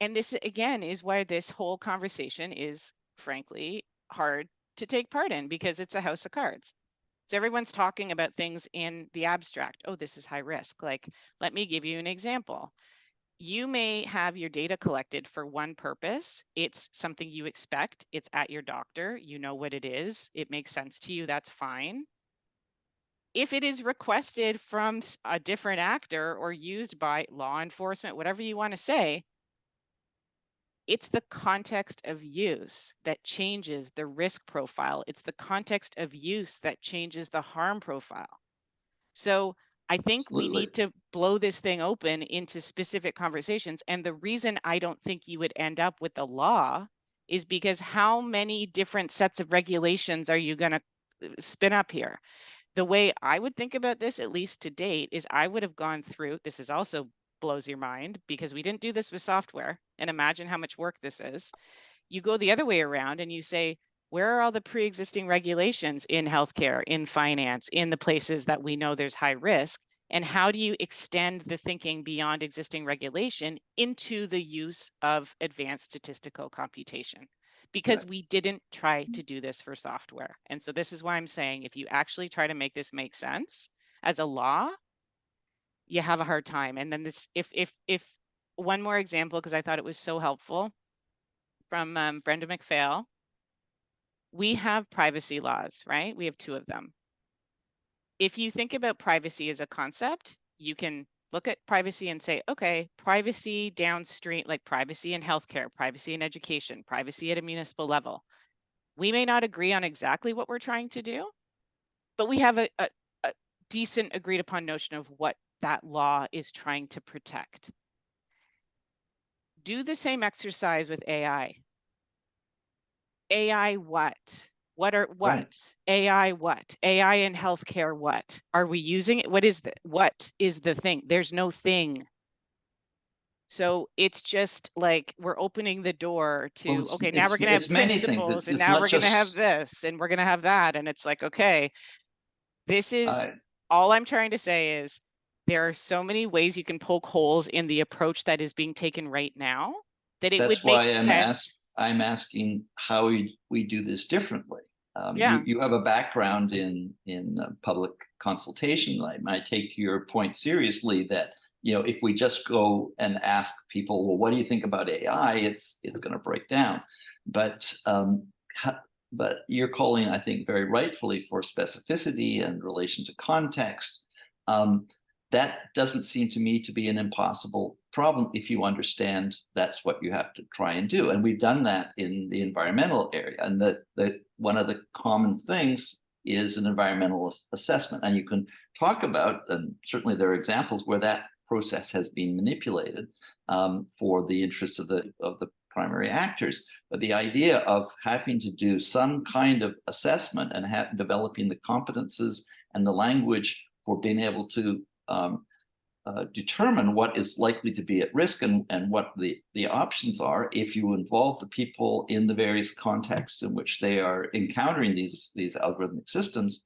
And this, again, is why this whole conversation is, frankly, hard to take part in because it's a house of cards. So everyone's talking about things in the abstract. Oh, this is high risk. Like, let me give you an example. You may have your data collected for one purpose. It's something you expect. It's at your doctor. You know what it is. It makes sense to you. That's fine. If it is requested from a different actor or used by law enforcement, whatever you want to say, it's the context of use that changes the risk profile. It's the context of use that changes the harm profile. So I think we need to blow this thing open into specific conversations. And the reason I don't think you would end up with a law is because how many different sets of regulations are you going to spin up here? The way I would think about this, at least to date, is I would have gone through, this is also blows your mind because we didn't do this with software, and imagine how much work this is. You go the other way around and you say, where are all the pre-existing regulations in healthcare, in finance, in the places that we know there's high risk? And how do you extend the thinking beyond existing regulation into the use of advanced statistical computation? Because we didn't try to do this for software. And so this is why I'm saying, if you actually try to make this make sense as a law, you have a hard time. And then this, if one more example, because I thought it was so helpful from Brenda McPhail, we have privacy laws, right? We have 2 of them. If you think about privacy as a concept, you can look at privacy and say, okay, privacy downstream, like privacy in healthcare, privacy in education, privacy at a municipal level. We may not agree on exactly what we're trying to do, but we have a decent agreed upon notion of what that law is trying to protect. Do the same exercise with AI. AI what? What? Right. AI what? AI in healthcare what? Are we using it? What is the thing? There's no thing. So it's just like we're opening the door to, Well, okay, now we're going to have many things. principles, and It's now not we're going to have just this, and we're going to have that. And it's like, okay, this is all I'm trying to say is there are so many ways you can poke holes in the approach that is being taken right now that it would that's make why sense. I'm asking how we do this differently. Yeah. You have a background in public consultation. I take your point seriously that, you know, if we just go and ask people, well, what do you think about AI? It's going to break down. But you're calling, I think, very rightfully for specificity and relation to context. That doesn't seem to me to be an impossible problem if you understand that's what you have to try and do. And we've done that in the environmental area. And that one of the common things is an environmental assessment. And you can talk about, and certainly there are examples where that process has been manipulated for the interests of the primary actors. But the idea of having to do some kind of assessment and developing the competences and the language for being able to determine what is likely to be at risk and what the options are if you involve the people in the various contexts in which they are encountering these algorithmic systems,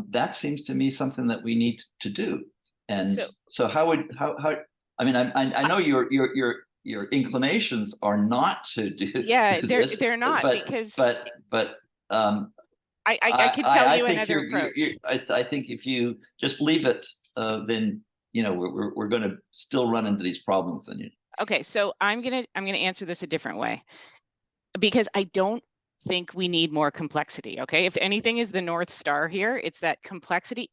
that seems to me something that we need to do. And so how I mean, I know your inclinations are not to do this, they're not, but I can tell you another approach. I think if you just leave it, then you know we're going to still run into these problems. Then okay, so I'm gonna answer this a different way, because I don't think we need more complexity. Okay, if anything is the North Star here, it's that complexity.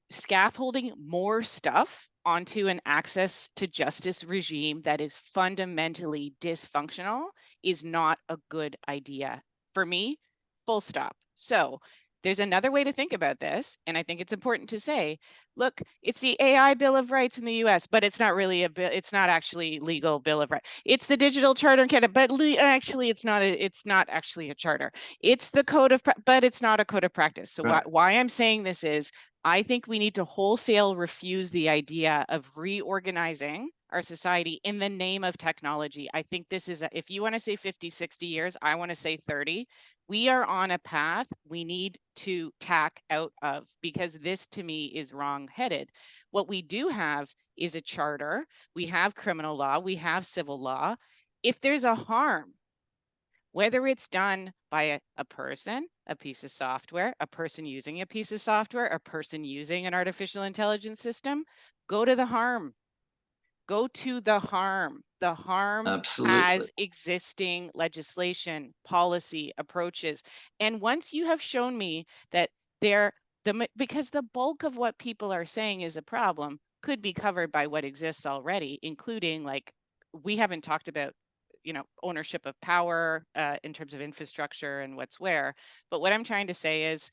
Scaffolding more stuff onto an access to justice regime that is fundamentally dysfunctional is not a good idea for me, full stop. So there's another way to think about this, and I think it's important to say, look, it's the AI Bill of Rights in the US, but it's not really a bill, it's not actually legal Bill of Rights. It's the Digital Charter in Canada, but actually it's not actually a charter. It's the code of, but it's not a code of practice. So right. why I'm saying this is, I think we need to wholesale refuse the idea of reorganizing our society in the name of technology. I think this is, if you want to say 50, 60 years, I want to say 30. We are on a path we need to tack out of, because this to me is wrong-headed. What we do have is a charter. We have criminal law. We have civil law. If there's a harm, whether it's done by a person, a piece of software, a person using a piece of software, a person using an artificial intelligence system, go to the harm. Go to the harm. The harm Absolutely. has existing legislation, policy, approaches. And once you have shown me that because the bulk of what people are saying is a problem could be covered by what exists already, including, like, we haven't talked about, you know, ownership of power in terms of infrastructure and what's where. But what I'm trying to say is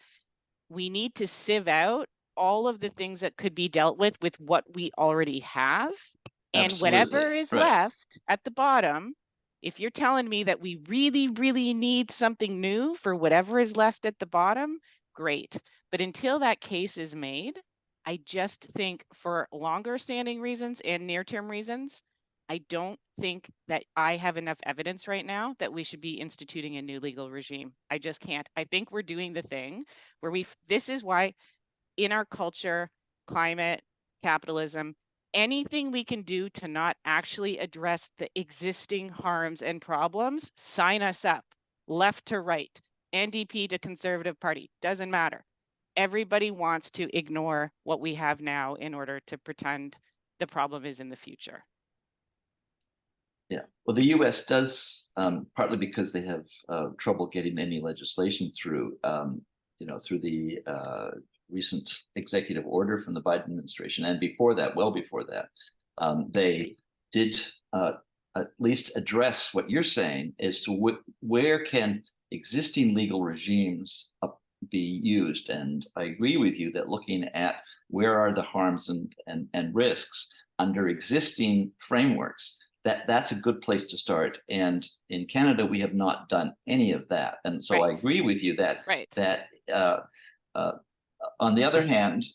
we need to sieve out all of the things that could be dealt with what we already have. And Absolutely. whatever is left at the bottom, if you're telling me that we really, really need something new for whatever is left at the bottom, great. But until that case is made, I just think for longer standing reasons and near-term reasons, I don't think that I have enough evidence right now that we should be instituting a new legal regime. I just can't. I think we're doing the thing where this is why in our culture, climate, capitalism, anything we can do to not actually address the existing harms and problems, sign us up, left to right, NDP to Conservative Party, doesn't matter. Everybody wants to ignore what we have now in order to pretend the problem is in the future. Yeah, well, the US does, partly because they have trouble getting any legislation through, you know, through the recent executive order from the Biden administration, and before that, well before that, they did at least address what you're saying as to where can existing legal regimes be used. And I agree with you that looking at where are the harms and risks under existing frameworks, that's a good place to start. And in Canada, we have not done any of that. And so I Right. agree with you that Right. On the other hand,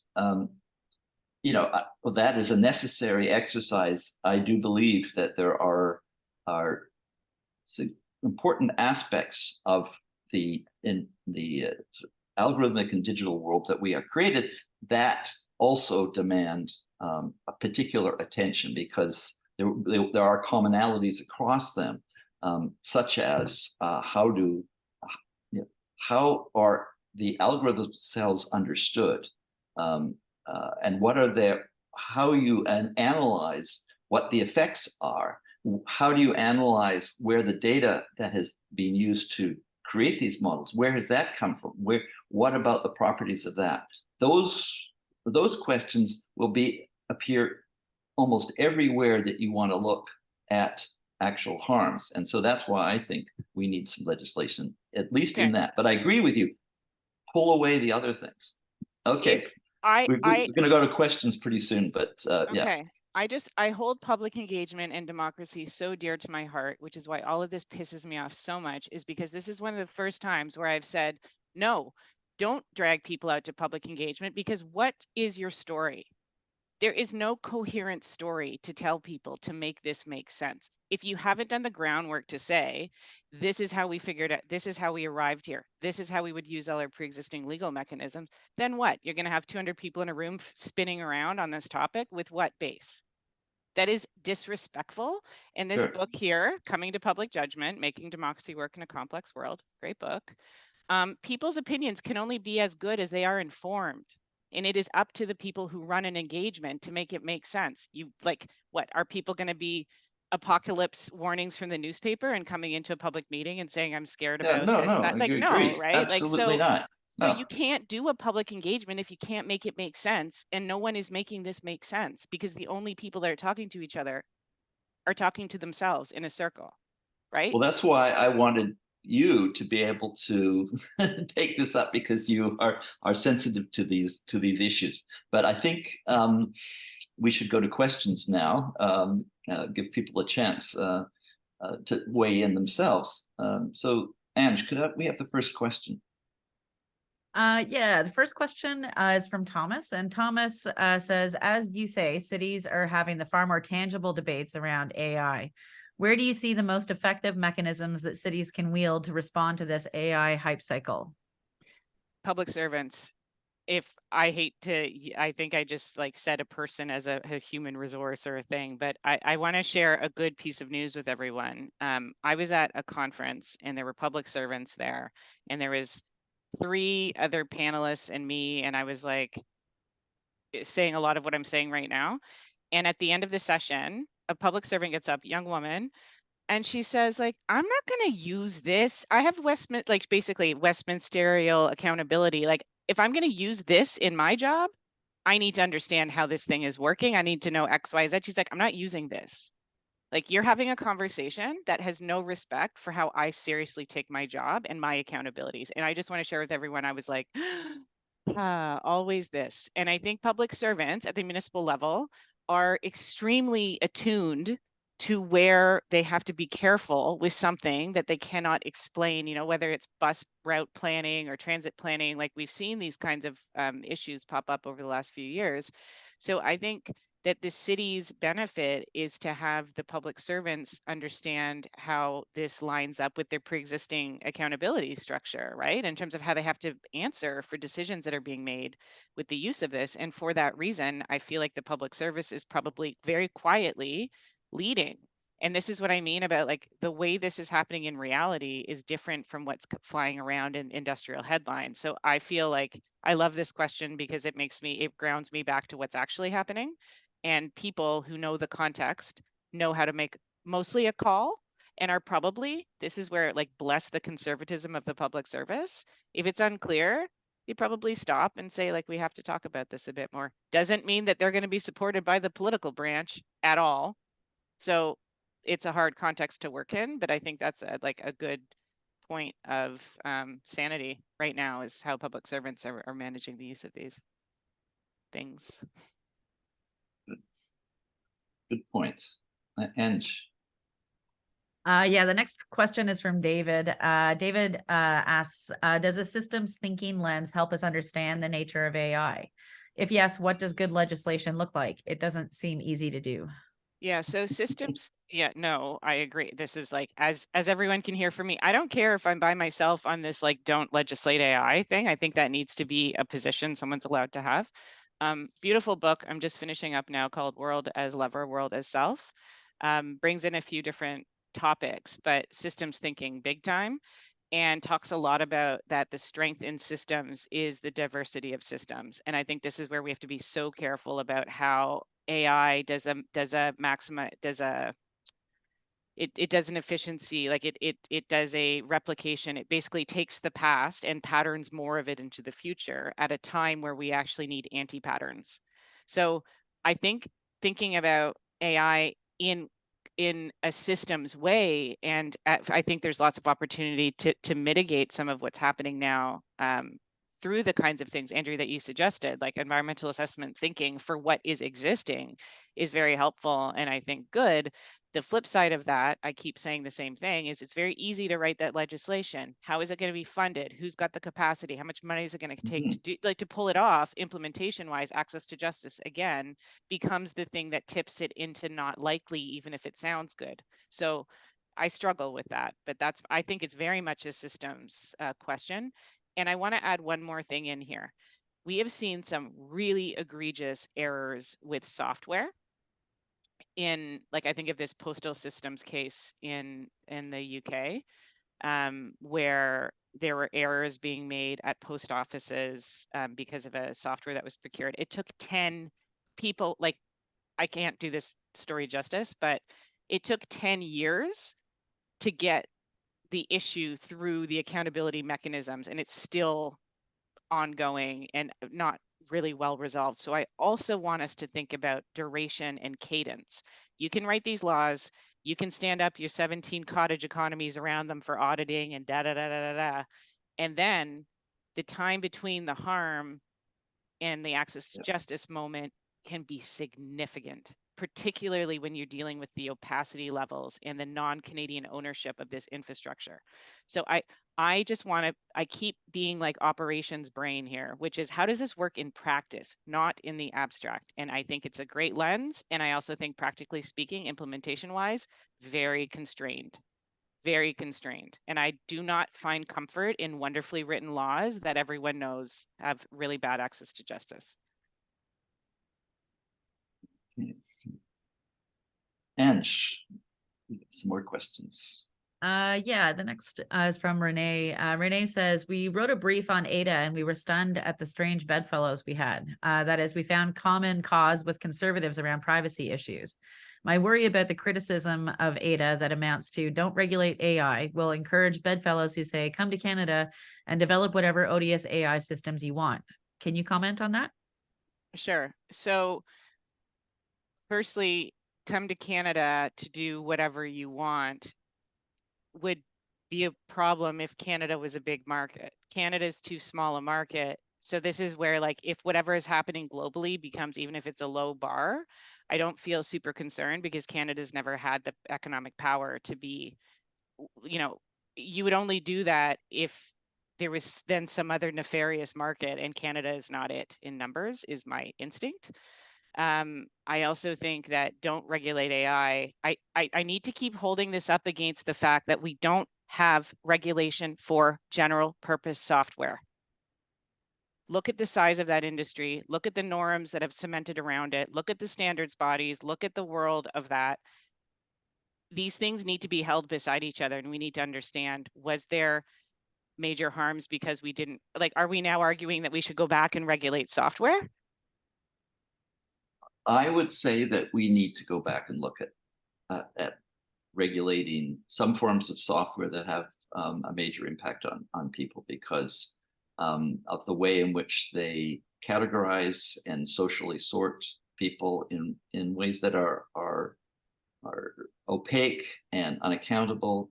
that is a necessary exercise. I do believe that there are important aspects of the algorithmic and digital world that we have created that also demand a particular attention, because there are commonalities across them, such as how are the algorithm cells understood, and what are their, how you analyze what the effects are. How do you analyze where the data that has been used to create these models, where has that come from? What about the properties of that? Those questions will appear almost everywhere that you want to look at actual harms. And so that's why I think we need some legislation, at least in that. But I agree with you. Pull away the other things. Okay. We're going to go to questions pretty soon, but yeah. Okay. I hold public engagement and democracy so dear to my heart, which is why all of this pisses me off so much, is because this is one of the first times where I've said, no, don't drag people out to public engagement, because what is your story? There is no coherent story to tell people to make this make sense. If you haven't done the groundwork to say, this is how we figured out, this is how we arrived here, this is how we would use all our pre-existing legal mechanisms, then what? You're going to have 200 people in a room spinning around on this topic with what base? That is disrespectful. And this book here, Coming to Public Judgment, Making Democracy Work in a Complex World, great book. People's opinions can only be as good as they are informed. And it is up to the people who run an engagement to make it make sense. You what are people going to be apocalypse warnings from the newspaper and coming into a public meeting and saying, I'm scared about this? No, That, agree. right? Absolutely not. So you can't do a public engagement if you can't make it make sense. And no one is making this make sense, because the only people that are talking to each other are talking to themselves in a circle, right? Well, that's why I wanted you to be able to take this up, because you are sensitive to these issues. But I think we should go to questions now. Give people a chance to weigh in themselves. So, Ange, we have the first question? Yeah, the first question is from Thomas, and Thomas says, as you say, cities are having the far more tangible debates around AI. Where do you see the most effective mechanisms that cities can wield to respond to this AI hype cycle? Public servants. I think I just said a person as a human resource or a thing, but I want to share a good piece of news with everyone. I was at a conference and there were public servants there, and there was 3 other panelists and me, and I was saying a lot of what I'm saying right now. And at the end of the session, a public servant gets up, young woman, and she says, I'm not going to use this. I have basically Westministerial accountability. If I'm going to use this in my job, I need to understand how this thing is working. I need to know X, Y, Z. She's like, I'm not using this. You're having a conversation that has no respect for how I seriously take my job and my accountabilities. And I just want to share with everyone, I was like, always this. And I think public servants at the municipal level are extremely attuned to where they have to be careful with something that they cannot explain, whether it's bus route planning or transit planning. We've seen these kinds of issues pop up over the last few years. So I think that the city's benefit is to have the public servants understand how this lines up with their pre-existing accountability structure, right? In terms of how they have to answer for decisions that are being made with the use of this. And for that reason, I feel like the public service is probably very quietly leading. And this is what I mean about the way this is happening in reality is different from what's flying around in industrial headlines. So I feel like I love this question because it grounds me back to what's actually happening. And people who know the context know how to make mostly a call, and are probably, this is where bless the conservatism of the public service. If it's unclear, you probably stop and say, we have to talk about this a bit more. Doesn't mean that they're going to be supported by the political branch at all. So it's a hard context to work in, but I think that's a good point of sanity right now is how public servants are managing the use of these things. Good point. And Yeah, the next question is from David. David asks, does a systems thinking lens help us understand the nature of AI? If yes, what does good legislation look like? It doesn't seem easy to do. Yeah, so systems, yeah, no, I agree. This is like, as everyone can hear from me, I don't care if I'm by myself on this, like, don't legislate AI thing. I think that needs to be a position someone's allowed to have. Beautiful book I'm just finishing up now called World as Lover, World as Self. Brings in a few different topics, but systems thinking big time, and talks a lot about that the strength in systems is the diversity of systems. And I think this is where we have to be so careful about how AI does an efficiency, like it does a replication. It basically takes the past and patterns more of it into the future at a time where we actually need anti-patterns. So I think thinking about AI in a systems way, and I think there's lots of opportunity to mitigate some of what's happening now through the kinds of things, Andrew, that you suggested, like environmental assessment thinking for what is existing is very helpful and I think good. The flip side of that, I keep saying the same thing, is it's very easy to write that legislation. How is it going to be funded? Who's got the capacity? How much money is it going to take to do, like, to pull it off? Implementation wise, access to justice again becomes the thing that tips it into not likely, even if it sounds good. So I struggle with that, but I think it's very much a systems question. And I want to add one more thing in here. We have seen some really egregious errors with software in, like, I think of this postal systems case in the UK, where there were errors being made at post offices because of a software that was procured. It took 10 people, like, I can't do this story justice, but it took 10 years to get the issue through the accountability mechanisms, and it's still ongoing and not really well resolved. So I also want us to think about duration and cadence. You can write these laws, you can stand up your 17 cottage economies around them for auditing and da da da da da da. And then the time between the harm and the access to justice moment can be significant, particularly when you're dealing with the opacity levels and the non-Canadian ownership of this infrastructure. So I just want to, I keep being like operations brain here, which is how does this work in practice, not in the abstract? And I think it's a great lens. And I also think practically speaking, implementation wise, very constrained. Very constrained. And I do not find comfort in wonderfully written laws that everyone knows have really bad access to justice. And some more questions. Yeah, the next is from Renee. Renee says, we wrote a brief on ADA and we were stunned at the strange bedfellows we had. That is, we found common cause with conservatives around privacy issues. My worry about the criticism of ADA that amounts to don't regulate AI will encourage bedfellows who say, come to Canada and develop whatever odious AI systems you want. Can you comment on that? Sure. So firstly, come to Canada to do whatever you want would be a problem if Canada was a big market. Canada is too small a market. So this is where, like, if whatever is happening globally becomes, even if it's a low bar, I don't feel super concerned because Canada's never had the economic power to be, you know, you would only do that if there was then some other nefarious market, and Canada is not it in numbers, is my instinct. I also think that don't regulate AI. I need to keep holding this up against the fact that we don't have regulation for general purpose software. Look at the size of that industry, look at the norms that have cemented around it, look at the standards bodies, look at the world of that. These things need to be held beside each other, and we need to understand, was there major harms because we didn't, like, are we now arguing that we should go back and regulate software? I would say that we need to go back and look at regulating some forms of software that have a major impact on people because of the way in which they categorize and socially sort people in ways that are opaque and unaccountable.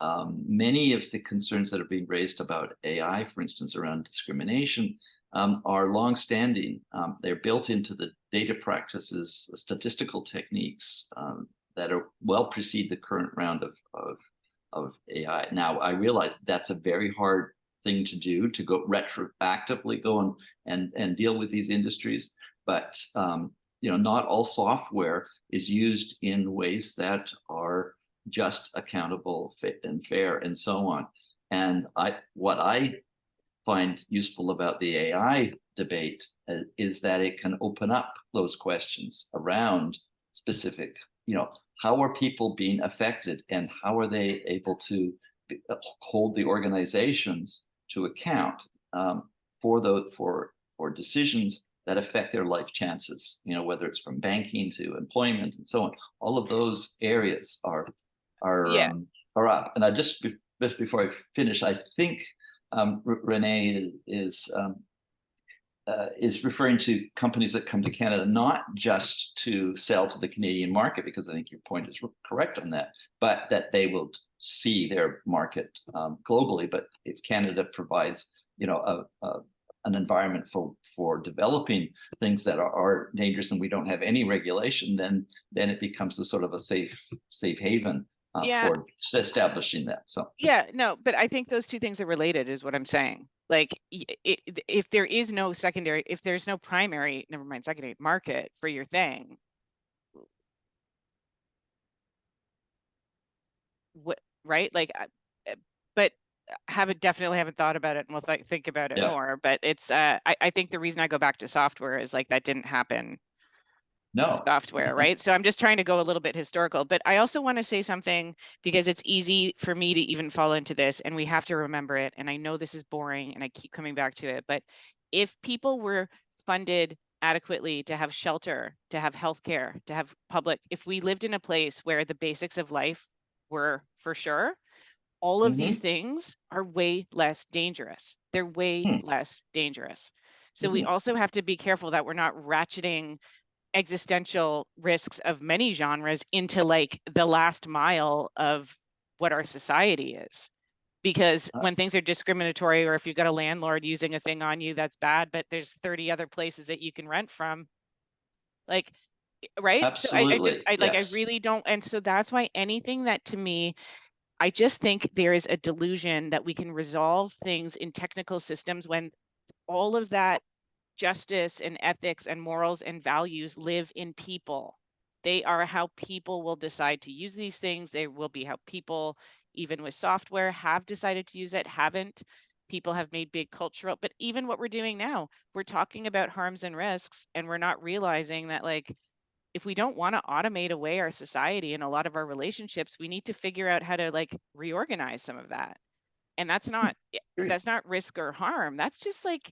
Many of the concerns that are being raised about AI, for instance, around discrimination, are longstanding. They're built into the data practices, statistical techniques that are well precede the current round of AI. Now, I realize that's a very hard thing to do, to go retroactively go and deal with these industries, but not all software is used in ways that are just, accountable, fit, and fair, and so on. And what I find useful about the AI debate is that it can open up those questions around specific, how are people being affected, and how are they able to hold the organizations to account for decisions that affect their life chances, whether it's from banking to employment and so on. All of those areas are up. And just before I finish, I think Renee is referring to companies that come to Canada not just to sell to the Canadian market, because I think your point is correct on that, but that they will see their market globally. But if Canada provides, an environment for developing things that are dangerous, and we don't have any regulation, then it becomes a sort of a safe haven for establishing that. So no, but I think those two things are related, is what I'm saying. Like, if there is no secondary, if there's no primary, never mind, secondary market for your thing, what, right? Like, but definitely haven't thought about it, and we'll think about it more. But it's I think the reason I go back to software is like that didn't happen. No Software, right? So I'm just trying to go a little bit historical, but I also want to say something, because it's easy for me to even fall into this, and we have to remember it. And I know this is boring and I keep coming back to it, but if people were funded adequately to have shelter, to have healthcare, to have public, if we lived in a place where the basics of life were for sure, all of these things are way less dangerous. They're way less dangerous. So we also have to be careful that we're not ratcheting existential risks of many genres into like the last mile of what our society is. Because when things are discriminatory, or if you've got a landlord using a thing on you, that's bad, but there's 30 other places that you can rent from, like, right? Absolutely. So I really don't. And so that's why anything that, to me, I just think there is a delusion that we can resolve things in technical systems, when all of that justice and ethics and morals and values live in people. They are how people will decide to use these things. They will be how people, even with software, have decided to use it, haven't. People have made big cultural, but even what we're doing now, we're talking about harms and risks, and we're not realizing that, like, if we don't want to automate away our society and a lot of our relationships, we need to figure out how to like reorganize some of that. And that's not risk or harm. That's just like,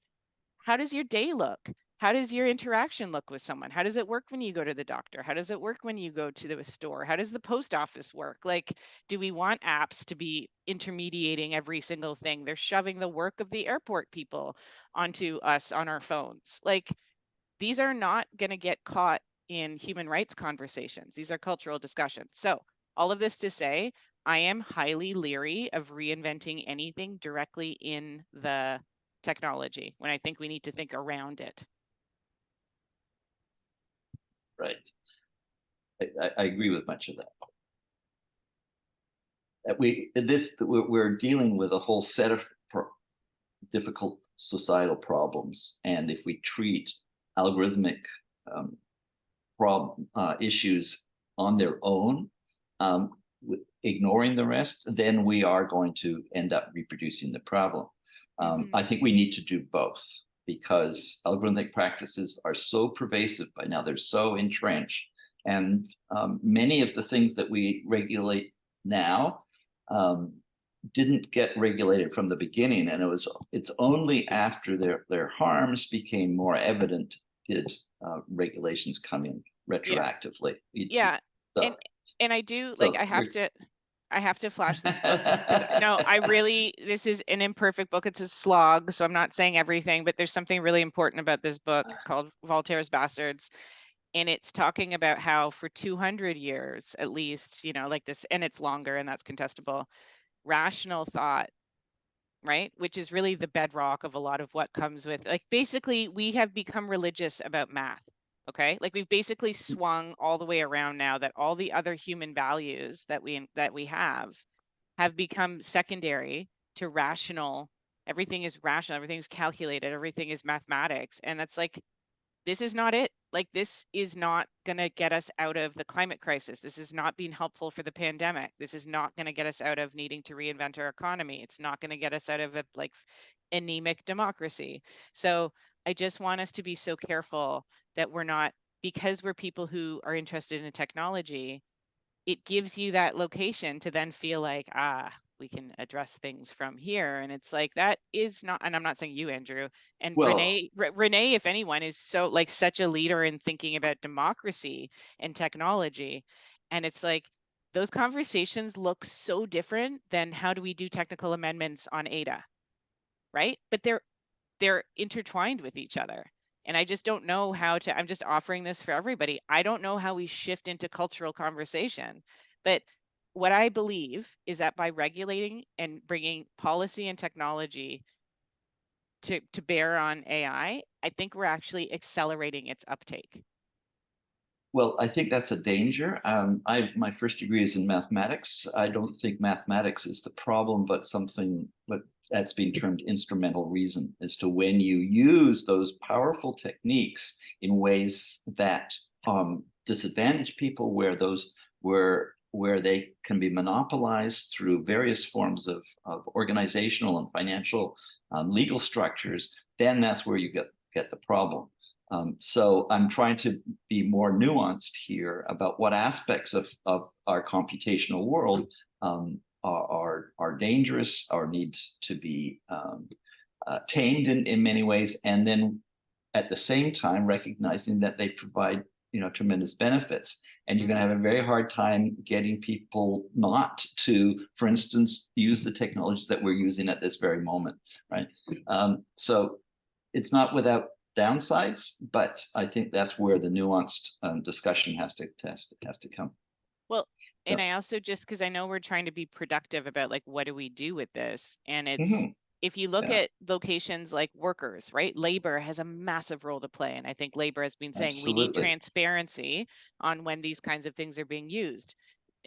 how does your day look? How does your interaction look with someone? How does it work when you go to the doctor? How does it work when you go to the store? How does the post office work? Like, do we want apps to be intermediating every single thing? They're shoving the work of the airport people onto us on our phones. Like, these are not going to get caught in human rights conversations. These are cultural discussions. So all of this to say, I am highly leery of reinventing anything directly in the technology, when I think we need to think around it. Right. I agree with much of that. We're dealing with a whole set of difficult societal problems, and if we treat algorithmic issues on their own, ignoring the rest, then we are going to end up reproducing the problem. I think we need to do both, because algorithmic practices are so pervasive by now, they're so entrenched, and many of the things that we regulate now didn't get regulated from the beginning, and it's only after their harms became more evident did regulations come in retroactively. And I do, like, I have to flash this book. No, this is an imperfect book. It's a slog, so I'm not saying everything, but there's something really important about this book called Voltaire's Bastards. And it's talking about how for 200 years, at least, like this, and it's longer, and that's contestable, rational thought, right? Which is really the bedrock of a lot of what comes with, like, basically we have become religious about math. Okay, like we've basically swung all the way around now that all the other human values that we have become secondary to rational. Everything is rational, everything's calculated, everything is mathematics. And that's like, this is not it. Like, this is not going to get us out of the climate crisis. This is not being helpful for the pandemic. This is not going to get us out of needing to reinvent our economy. It's not going to get us out of a like anemic democracy. So I just want us to be so careful that we're not, because we're people who are interested in technology, it gives you that location to then feel like, we can address things from here. And it's like, that is not, and I'm not saying you, Andrew, and Well, Renee, if anyone, is so like such a leader in thinking about democracy and technology. And it's like, those conversations look so different than how do we do technical amendments on ADA, right? But they're intertwined with each other. And I just don't know how to, I'm just offering this for everybody. I don't know how we shift into cultural conversation. But what I believe is that by regulating and bringing policy and technology to bear on AI, I think we're actually accelerating its uptake. well, I think that's a danger. My first degree is in mathematics. I don't think mathematics is the problem, but something that's being termed instrumental reason as to when you use those powerful techniques in ways that disadvantage people, where they can be monopolized through various forms of organizational and financial legal structures. Then that's where you get the problem. So I'm trying to be more nuanced here about what aspects of our computational world are dangerous or need to be tamed in many ways, and then at the same time recognizing that they provide tremendous benefits. And you're going to have a very hard time getting people not to, for instance, use the technologies that we're using at this very moment, right? So it's not without downsides, but I think that's where the nuanced discussion has to come. Well, and So, I also, just because I know we're trying to be productive about like, what do we do with this? And it's, mhm, if you look yeah, at locations like workers, right? Labor has a massive role to play. And I think labor has been saying we need absolutely. transparency on when these kinds of things are being used,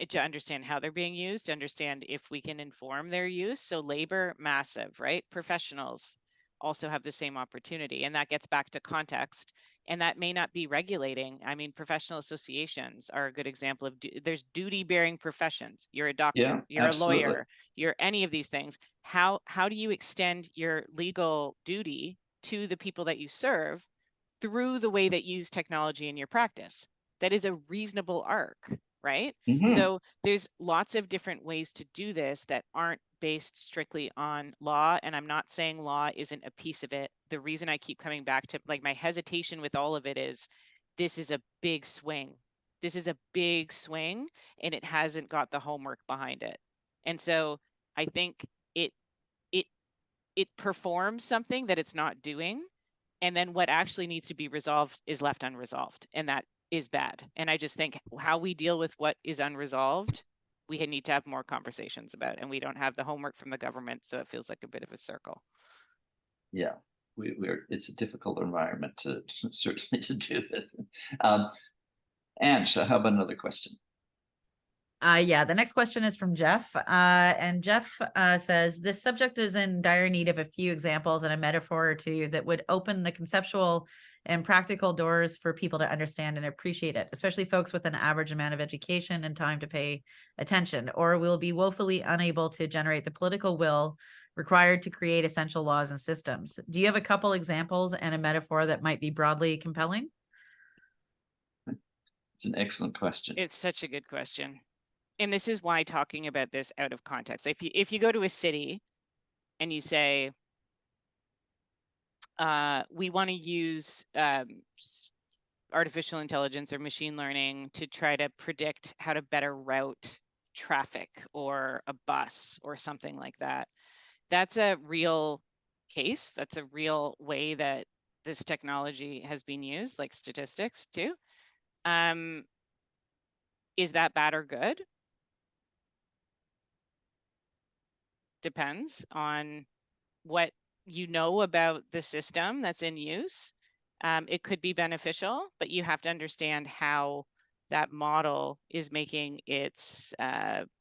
to understand how they're being used, to understand if we can inform their use. So labor, massive, right? Professionals also have the same opportunity. And that gets back to context. And that may not be regulating. I mean, professional associations are a good example of, there's duty bearing professions. You're a Yeah, doctor, you're a absolutely. lawyer, you're any of these things. How do you extend your legal duty to the people that you serve through the way that you use technology in your practice? That is a reasonable arc, right? Mhm. So there's lots of different ways to do this that aren't based strictly on law. And I'm not saying law isn't a piece of it. The reason I keep coming back to, like, my hesitation with all of it is, this is a big swing. This is a big swing, and it hasn't got the homework behind it. And so I think it it it performs something that it's not doing, and then what actually needs to be resolved is left unresolved, and that is bad. And I just think how we deal with what is unresolved, we need to have more conversations about, and we don't have the homework from the government, so it feels like a bit of a circle. Yeah, it's a difficult environment to certainly to do this. Um, and so how about another question? Yeah, the next question is from Jeff. And Jeff says, this subject is in dire need of a few examples and a metaphor or two that would open the conceptual and practical doors for people to understand and appreciate it, especially folks with an average amount of education and time to pay attention, or will be woefully unable to generate the political will required to create essential laws and systems. Do you have a couple examples and a metaphor that might be broadly compelling? It's an excellent question. It's such a good question. And this is why talking about this out of context, if you go to a city and you say, we want to use artificial intelligence or machine learning to try to predict how to better route traffic or a bus or something like that. That's a real case. That's a real way that this technology has been used, like statistics too. Is that bad or good? depends on what you know about the system that's in use. It could be beneficial, but you have to understand how that model is making its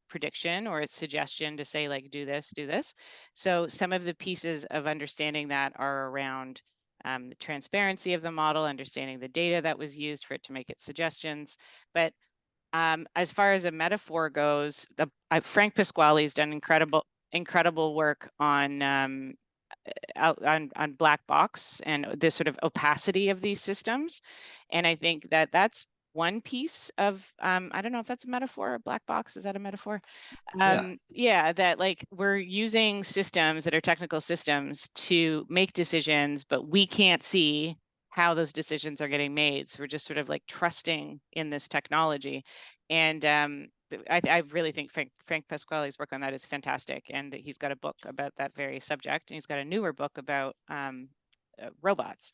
prediction or its suggestion to say, like, do this, do this. So some of the pieces of understanding that are around the transparency of the model, understanding the data that was used for it to make its suggestions. But as far as a metaphor goes, Frank Pasquale's done incredible work on on black box and this sort of opacity of these systems. And I think that that's one piece of, I don't know if that's a metaphor, black box, is that a metaphor? Yeah, that like we're using systems that are technical systems to make decisions, but we can't see how those decisions are getting made. So we're just sort of like trusting in this technology. And I really think Frank Pasquale's work on that is fantastic. And he's got a book about that very subject. And he's got a newer book about robots.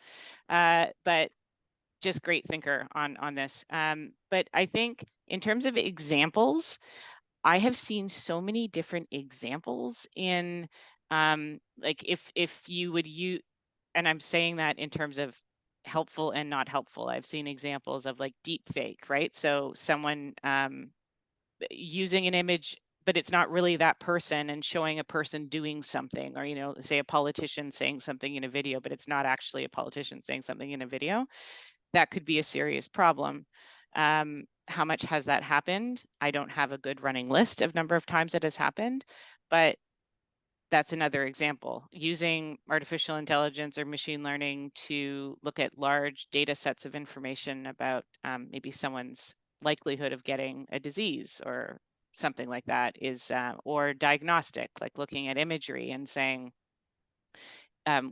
But just great thinker on this. But I think in terms of examples, I have seen so many different examples in like if you would use, and I'm saying that in terms of helpful and not helpful. I've seen examples of like deep fake, right? So someone using an image, but it's not really that person, and showing a person doing something, or, you know, say a politician saying something in a video, but it's not actually a politician saying something in a video. That could be a serious problem. How much has that happened? I don't have a good running list of number of times that has happened, but that's another example. Using artificial intelligence or machine learning to look at large data sets of information about maybe someone's likelihood of getting a disease or something like that is, or diagnostic, like looking at imagery and saying,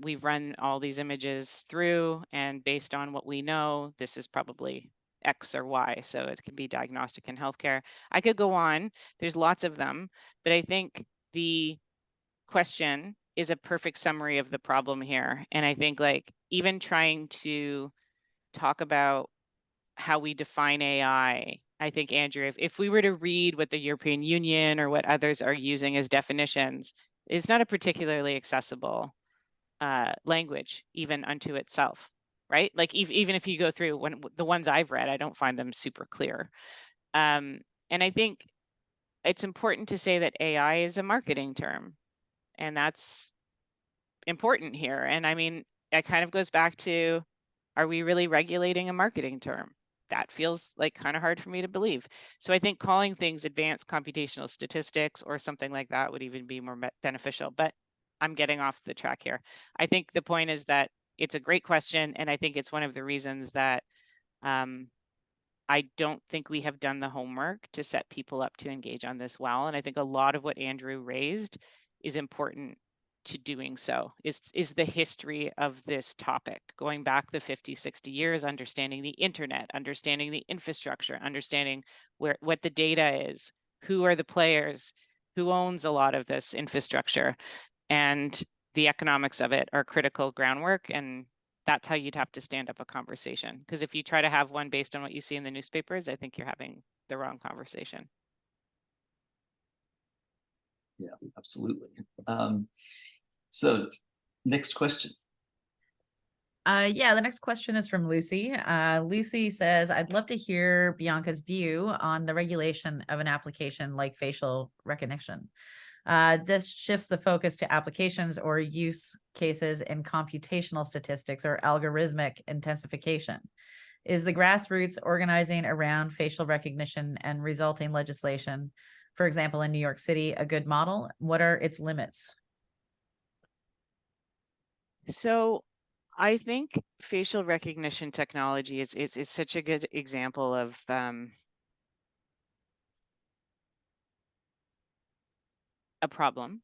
we've run all these images through, and based on what we know, this is probably X or Y. So it can be diagnostic in healthcare. I could go on, there's lots of them, but I think the question is a perfect summary of the problem here. And I think like even trying to talk about how we define AI, I think, Andrew, if we were to read what the European Union or what others are using as definitions, it's not a particularly accessible language even unto itself, right? Like even if you go through the ones I've read, I don't find them super clear. And I think it's important to say that AI is a marketing term, and that's important here. And I mean, it kind of goes back to, are we really regulating a marketing term? That feels like kind of hard for me to believe. So I think calling things advanced computational statistics or something like that would even be more beneficial, but I'm getting off the track here. I think the point is that it's a great question, and I think it's one of the reasons that I don't think we have done the homework to set people up to engage on this well. And I think a lot of what Andrew raised is important to doing so, is the history of this topic, going back the 50, 60 years, understanding the internet, understanding the infrastructure, understanding what the data is, who are the players, who owns a lot of this infrastructure, and the economics of it are critical groundwork. And that's how you'd have to stand up a conversation. Because if you try to have one based on what you see in the newspapers, I think you're having the wrong conversation. Yeah, absolutely. So next question. Yeah, the next question is from Lucy. Lucy says, I'd love to hear Bianca's view on the regulation of an application like facial recognition. This shifts the focus to applications or use cases in computational statistics or algorithmic intensification. Is the grassroots organizing around facial recognition and resulting legislation, for example, in New York City, a good model? What are its limits? So I think facial recognition technology is such a good example of a problem,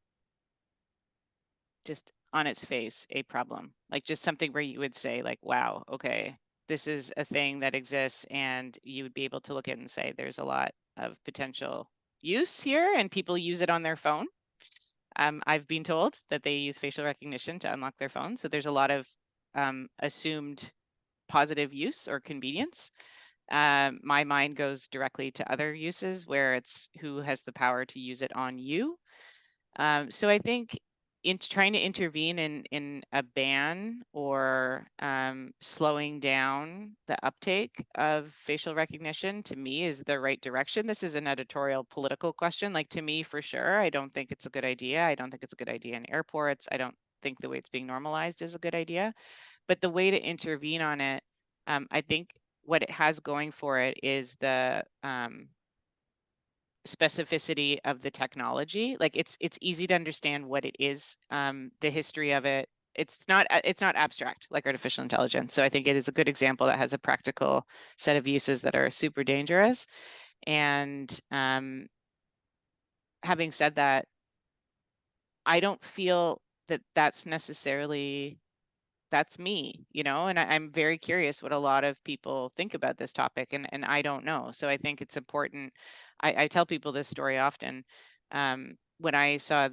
just on its face, a problem, like just something where you would say like, wow, okay, this is a thing that exists, and you would be able to look at it and say, there's a lot of potential use here, and people use it on their phone. I've been told that they use facial recognition to unlock their phone. So there's a lot of assumed positive use or convenience. My mind goes directly to other uses where it's who has the power to use it on you. So I think in trying to intervene in a ban or slowing down the uptake of facial recognition, to me, is the right direction. This is an editorial political question. Like, to me, for sure, I don't think it's a good idea. I don't think it's a good idea in airports. I don't think the way it's being normalized is a good idea. But the way to intervene on it, I think what it has going for it is the specificity of the technology. Like, it's easy to understand what it is, the history of it. It's not abstract like artificial intelligence. So I think it is a good example that has a practical set of uses that are super dangerous. And having said that, I don't feel that that's necessarily that's me, and I'm very curious what a lot of people think about this topic, and I don't know. So I think it's important. I tell people this story often. When I saw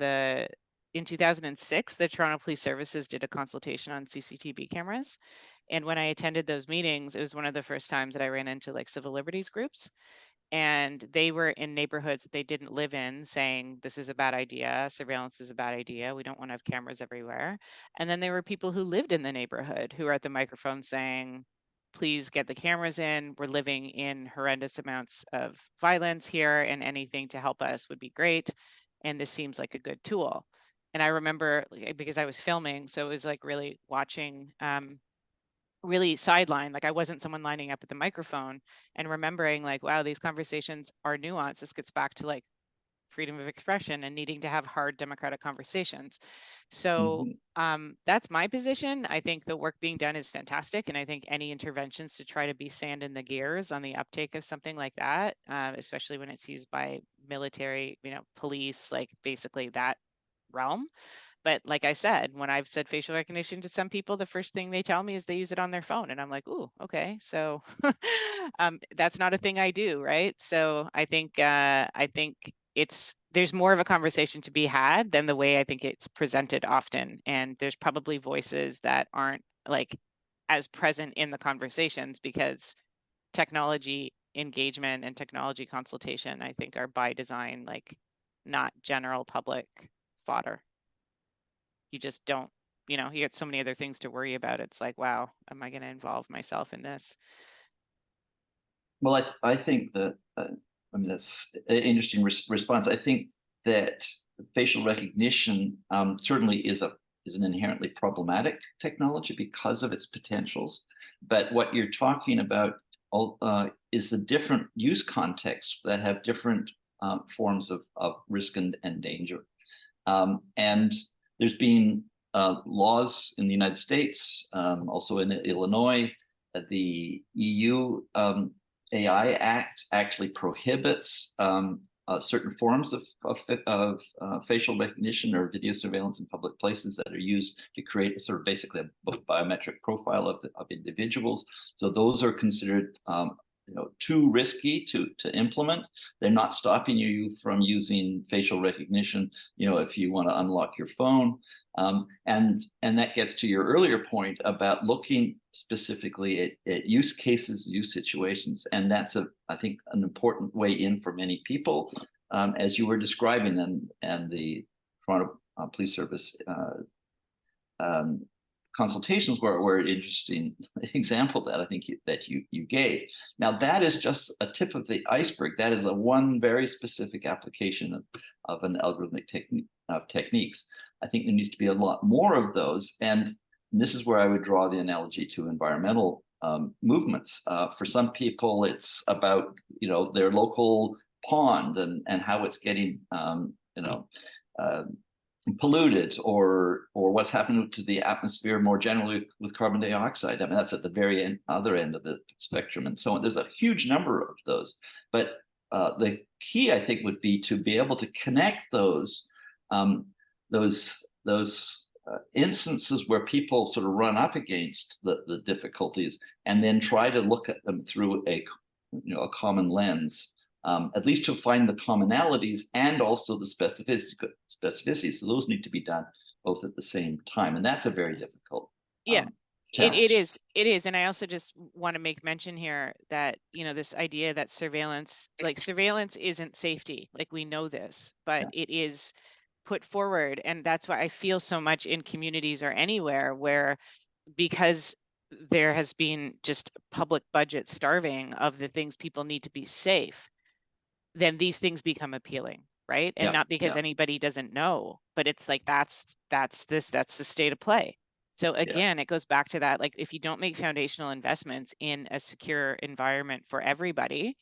in 2006, the Toronto Police Services did a consultation on CCTV cameras. And when I attended those meetings, it was one of the first times that I ran into like civil liberties groups. And they were in neighborhoods that they didn't live in, saying this is a bad idea, surveillance is a bad idea, we don't want to have cameras everywhere. And then there were people who lived in the neighborhood who were at the microphone saying, please get the cameras in, we're living in horrendous amounts of violence here, and anything to help us would be great, and this seems like a good tool. And I remember, because I was filming, so it was like really watching really sidelined. Like, I wasn't someone lining up at the microphone, and remembering like, wow, these conversations are nuanced. This gets back to like freedom of expression and needing to have hard democratic conversations. So that's my position. I think the work being done is fantastic. And I think any interventions to try to be sand in the gears on the uptake of something like that, especially when it's used by military, police, like basically that realm. But like I said, when I've said facial recognition to some people, the first thing they tell me is they use it on their phone. And I'm like, ooh, okay. So that's not a thing I do, right? So I think there's more of a conversation to be had than the way I think it's presented often. And there's probably voices that aren't like as present in the conversations, because technology engagement and technology consultation, I think, are by design like not general public fodder. You just don't, you get so many other things to worry about. It's like, wow, am I going to involve myself in this? Well, I think that, that's an interesting response. I think that facial recognition certainly is an inherently problematic technology because of its potentials. But what you're talking about is the different use contexts that have different forms of risk and danger. And there's been laws in the United States, also in Illinois. The EU AI Act actually prohibits certain forms of facial recognition or video surveillance in public places that are used to create sort of basically a biometric profile of individuals. So those are considered too risky to implement. They're not stopping you from using facial recognition, if you want to unlock your phone. And that gets to your earlier point about looking specifically at use cases, use situations. And that's I think an important way in for many people, as you were describing, and the Toronto Police Service consultations were an interesting example that I think that you gave. Now, that is just a tip of the iceberg. That is one very specific application of an algorithmic techniques. I think there needs to be a lot more of those. And this is where I would draw the analogy to environmental movements. For some people, it's about their local pond and how it's getting polluted, or what's happening to the atmosphere more generally with carbon dioxide. I mean, that's at the very other end of the spectrum, and so on. There's a huge number of those, but the key, I think, would be to be able to connect those instances where people sort of run up against the difficulties, and then try to look at them through a common lens. At least to find the commonalities and also the specificity. So those need to be done both at the same time. And that's a very difficult it challenge. is. And I also just want to make mention here that, this idea that surveillance isn't safety. Like, we know this, but it is put forward. And that's why I feel so much in communities or anywhere where, because there has been just public budget starving of the things people need to be safe, then these things become appealing, right? And Yeah, not because yeah, anybody doesn't know, but it's like that's the state of play. So yeah. again, it goes back to that, like if you don't make foundational investments in a secure environment for everybody,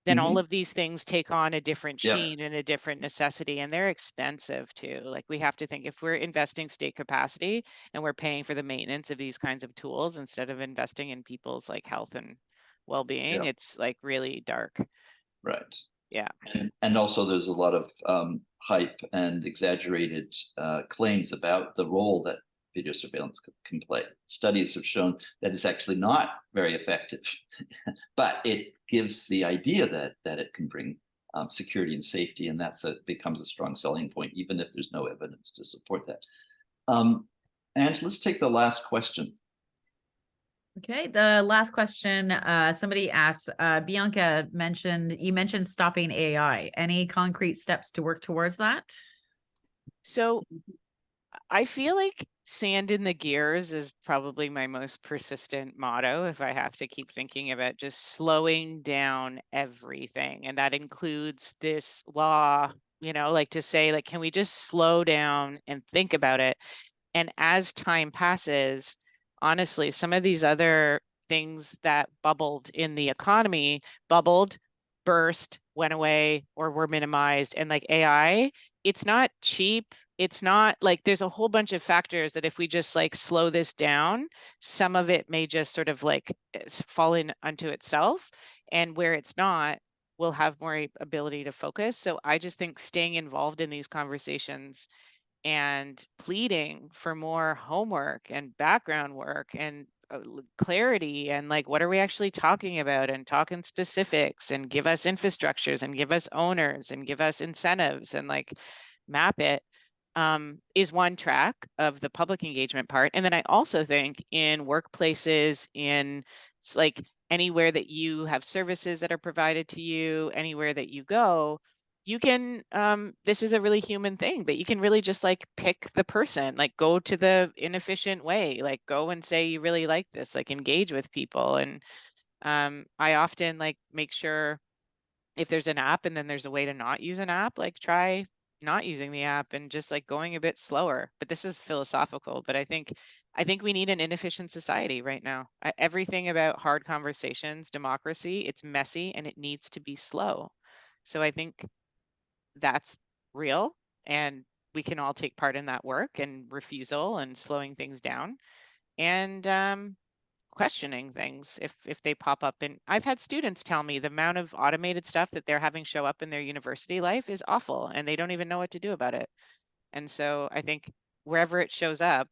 then all Mhm. of these things take on a different Yeah, sheen and a different necessity, and they're expensive too. Like we have to think, if we're investing state capacity and we're paying for the maintenance of these kinds of tools instead of investing in people's like health and well-being, yeah, it's like really dark. right. Yeah. And also there's a lot of hype and exaggerated claims about the role that video surveillance can play. Studies have shown that it's actually not very effective, but it gives the idea that it can bring security and safety, and becomes a strong selling point, even if there's no evidence to support that. And let's take the last question. Okay, the last question, somebody asks, Bianca you mentioned stopping AI. Any concrete steps to work towards that? So I feel like sand in the gears is probably my most persistent motto if I have to keep thinking about just slowing down everything. And that includes this law, like to say, like, can we just slow down and think about it? And as time passes, honestly, some of these other things that bubbled in the economy bubbled, burst, went away, or were minimized. And like AI, it's not cheap. It's not like there's a whole bunch of factors that if we just like slow this down, some of it may just sort of like fall in unto itself. And where it's not, we'll have more ability to focus. So I just think staying involved in these conversations and pleading for more homework and background work and clarity, and like what are we actually talking about, and talking specifics, and give us infrastructures and give us owners and give us incentives and like map it, is one track of the public engagement part. And then I also think in workplaces, in like anywhere that you have services that are provided to you, anywhere that you go, you can, this is a really human thing, but you can really just like pick the person, like go to the inefficient way, like go and say you really like this, like engage with people. And I often like make sure if there's an app and then there's a way to not use an app, like try not using the app and just like going a bit slower. But this is philosophical, but I think we need an inefficient society right now. Everything about hard conversations, democracy, it's messy and it needs to be slow. So I think that's real, and we can all take part in that work and refusal and slowing things down and questioning things if they pop up. And I've had students tell me the amount of automated stuff that they're having show up in their university life is awful and they don't even know what to do about it. And so I think wherever it shows up,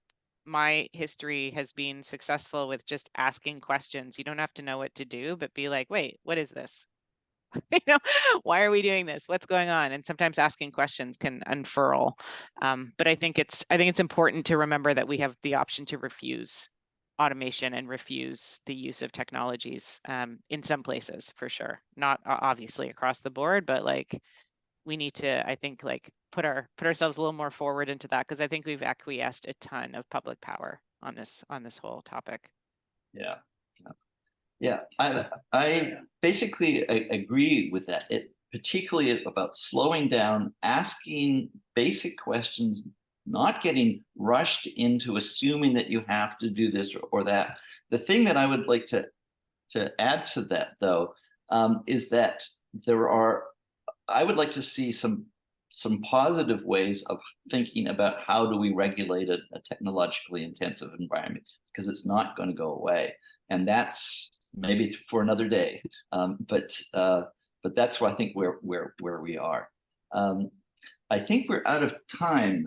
my history has been successful with just asking questions. You don't have to know what to do, but be like, wait, what is this? you know, why are we doing this? What's going on? And sometimes asking questions can unfurl. But I think it's important to remember that we have the option to refuse automation and refuse the use of technologies, in some places for sure. Not obviously across the board, but like we need to, I think, like put ourselves a little more forward into that, because I think we've acquiesced a ton of public power on this whole topic. Yeah. Yeah, I basically agree with that. It particularly about slowing down, asking basic questions, not getting rushed into assuming that you have to do this or that. The thing that I would like to add to that, though, is that I would like to see some positive ways of thinking about how do we regulate a technologically intensive environment, because it's not going to go away, and that's maybe for another day. But that's where I think where we are. I think we're out of time.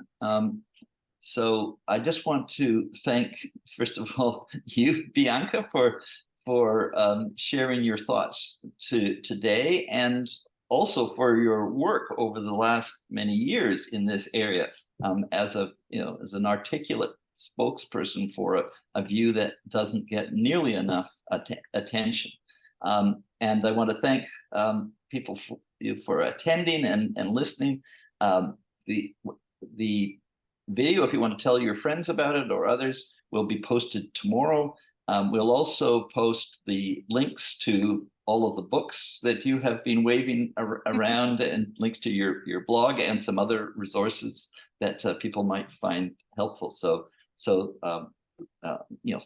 So I just want to thank, first of all, you, Bianca, for sharing your thoughts today, and also for your work over the last many years in this area, as an articulate spokesperson for a view that doesn't get nearly enough attention. And I want to thank people for attending and listening. the video, if you want to tell your friends about it or others, will be posted tomorrow. We'll also post the links to all of the books that you have been waving around and links to your blog and some other resources that people might find helpful. So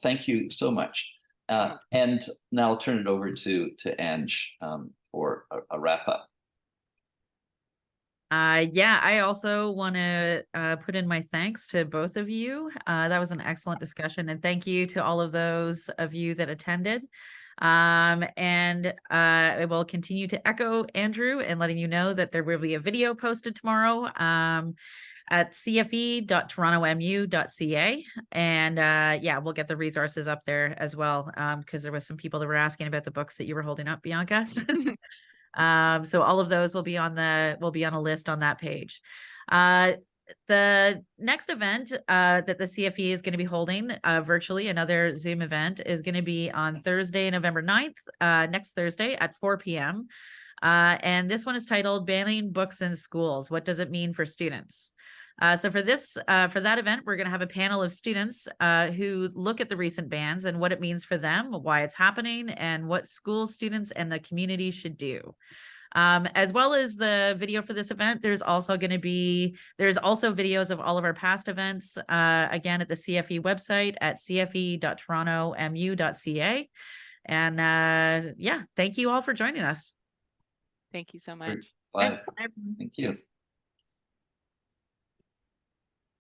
thank you so much. And now I'll turn it over to Ange for a wrap up. Yeah, I also want to put in my thanks to both of you. That was an excellent discussion, and thank you to all of those of you that attended. And I will continue to echo Andrew and letting you know that there will be a video posted tomorrow at cfe.torontomu.ca. And yeah, we'll get the resources up there as well, because there was some people that were asking about the books that you were holding up, Bianca. So all of those will be on a list on that page. The next event that the CFE is going to be holding virtually, another Zoom event, is going to be on Thursday, November 9th, next Thursday at 4 p.m. And this one is titled Banning Books in Schools. What does it mean for students? So for that event, we're going to have a panel of students who look at the recent bans and what it means for them, why it's happening, and what schools, students, and the community should do. As well as the video for this event, there's also videos of all of our past events, again, at the CFE website at cfe.torontomu.ca. And yeah, thank you all for joining us. Thank you so much. Bye. Thank you.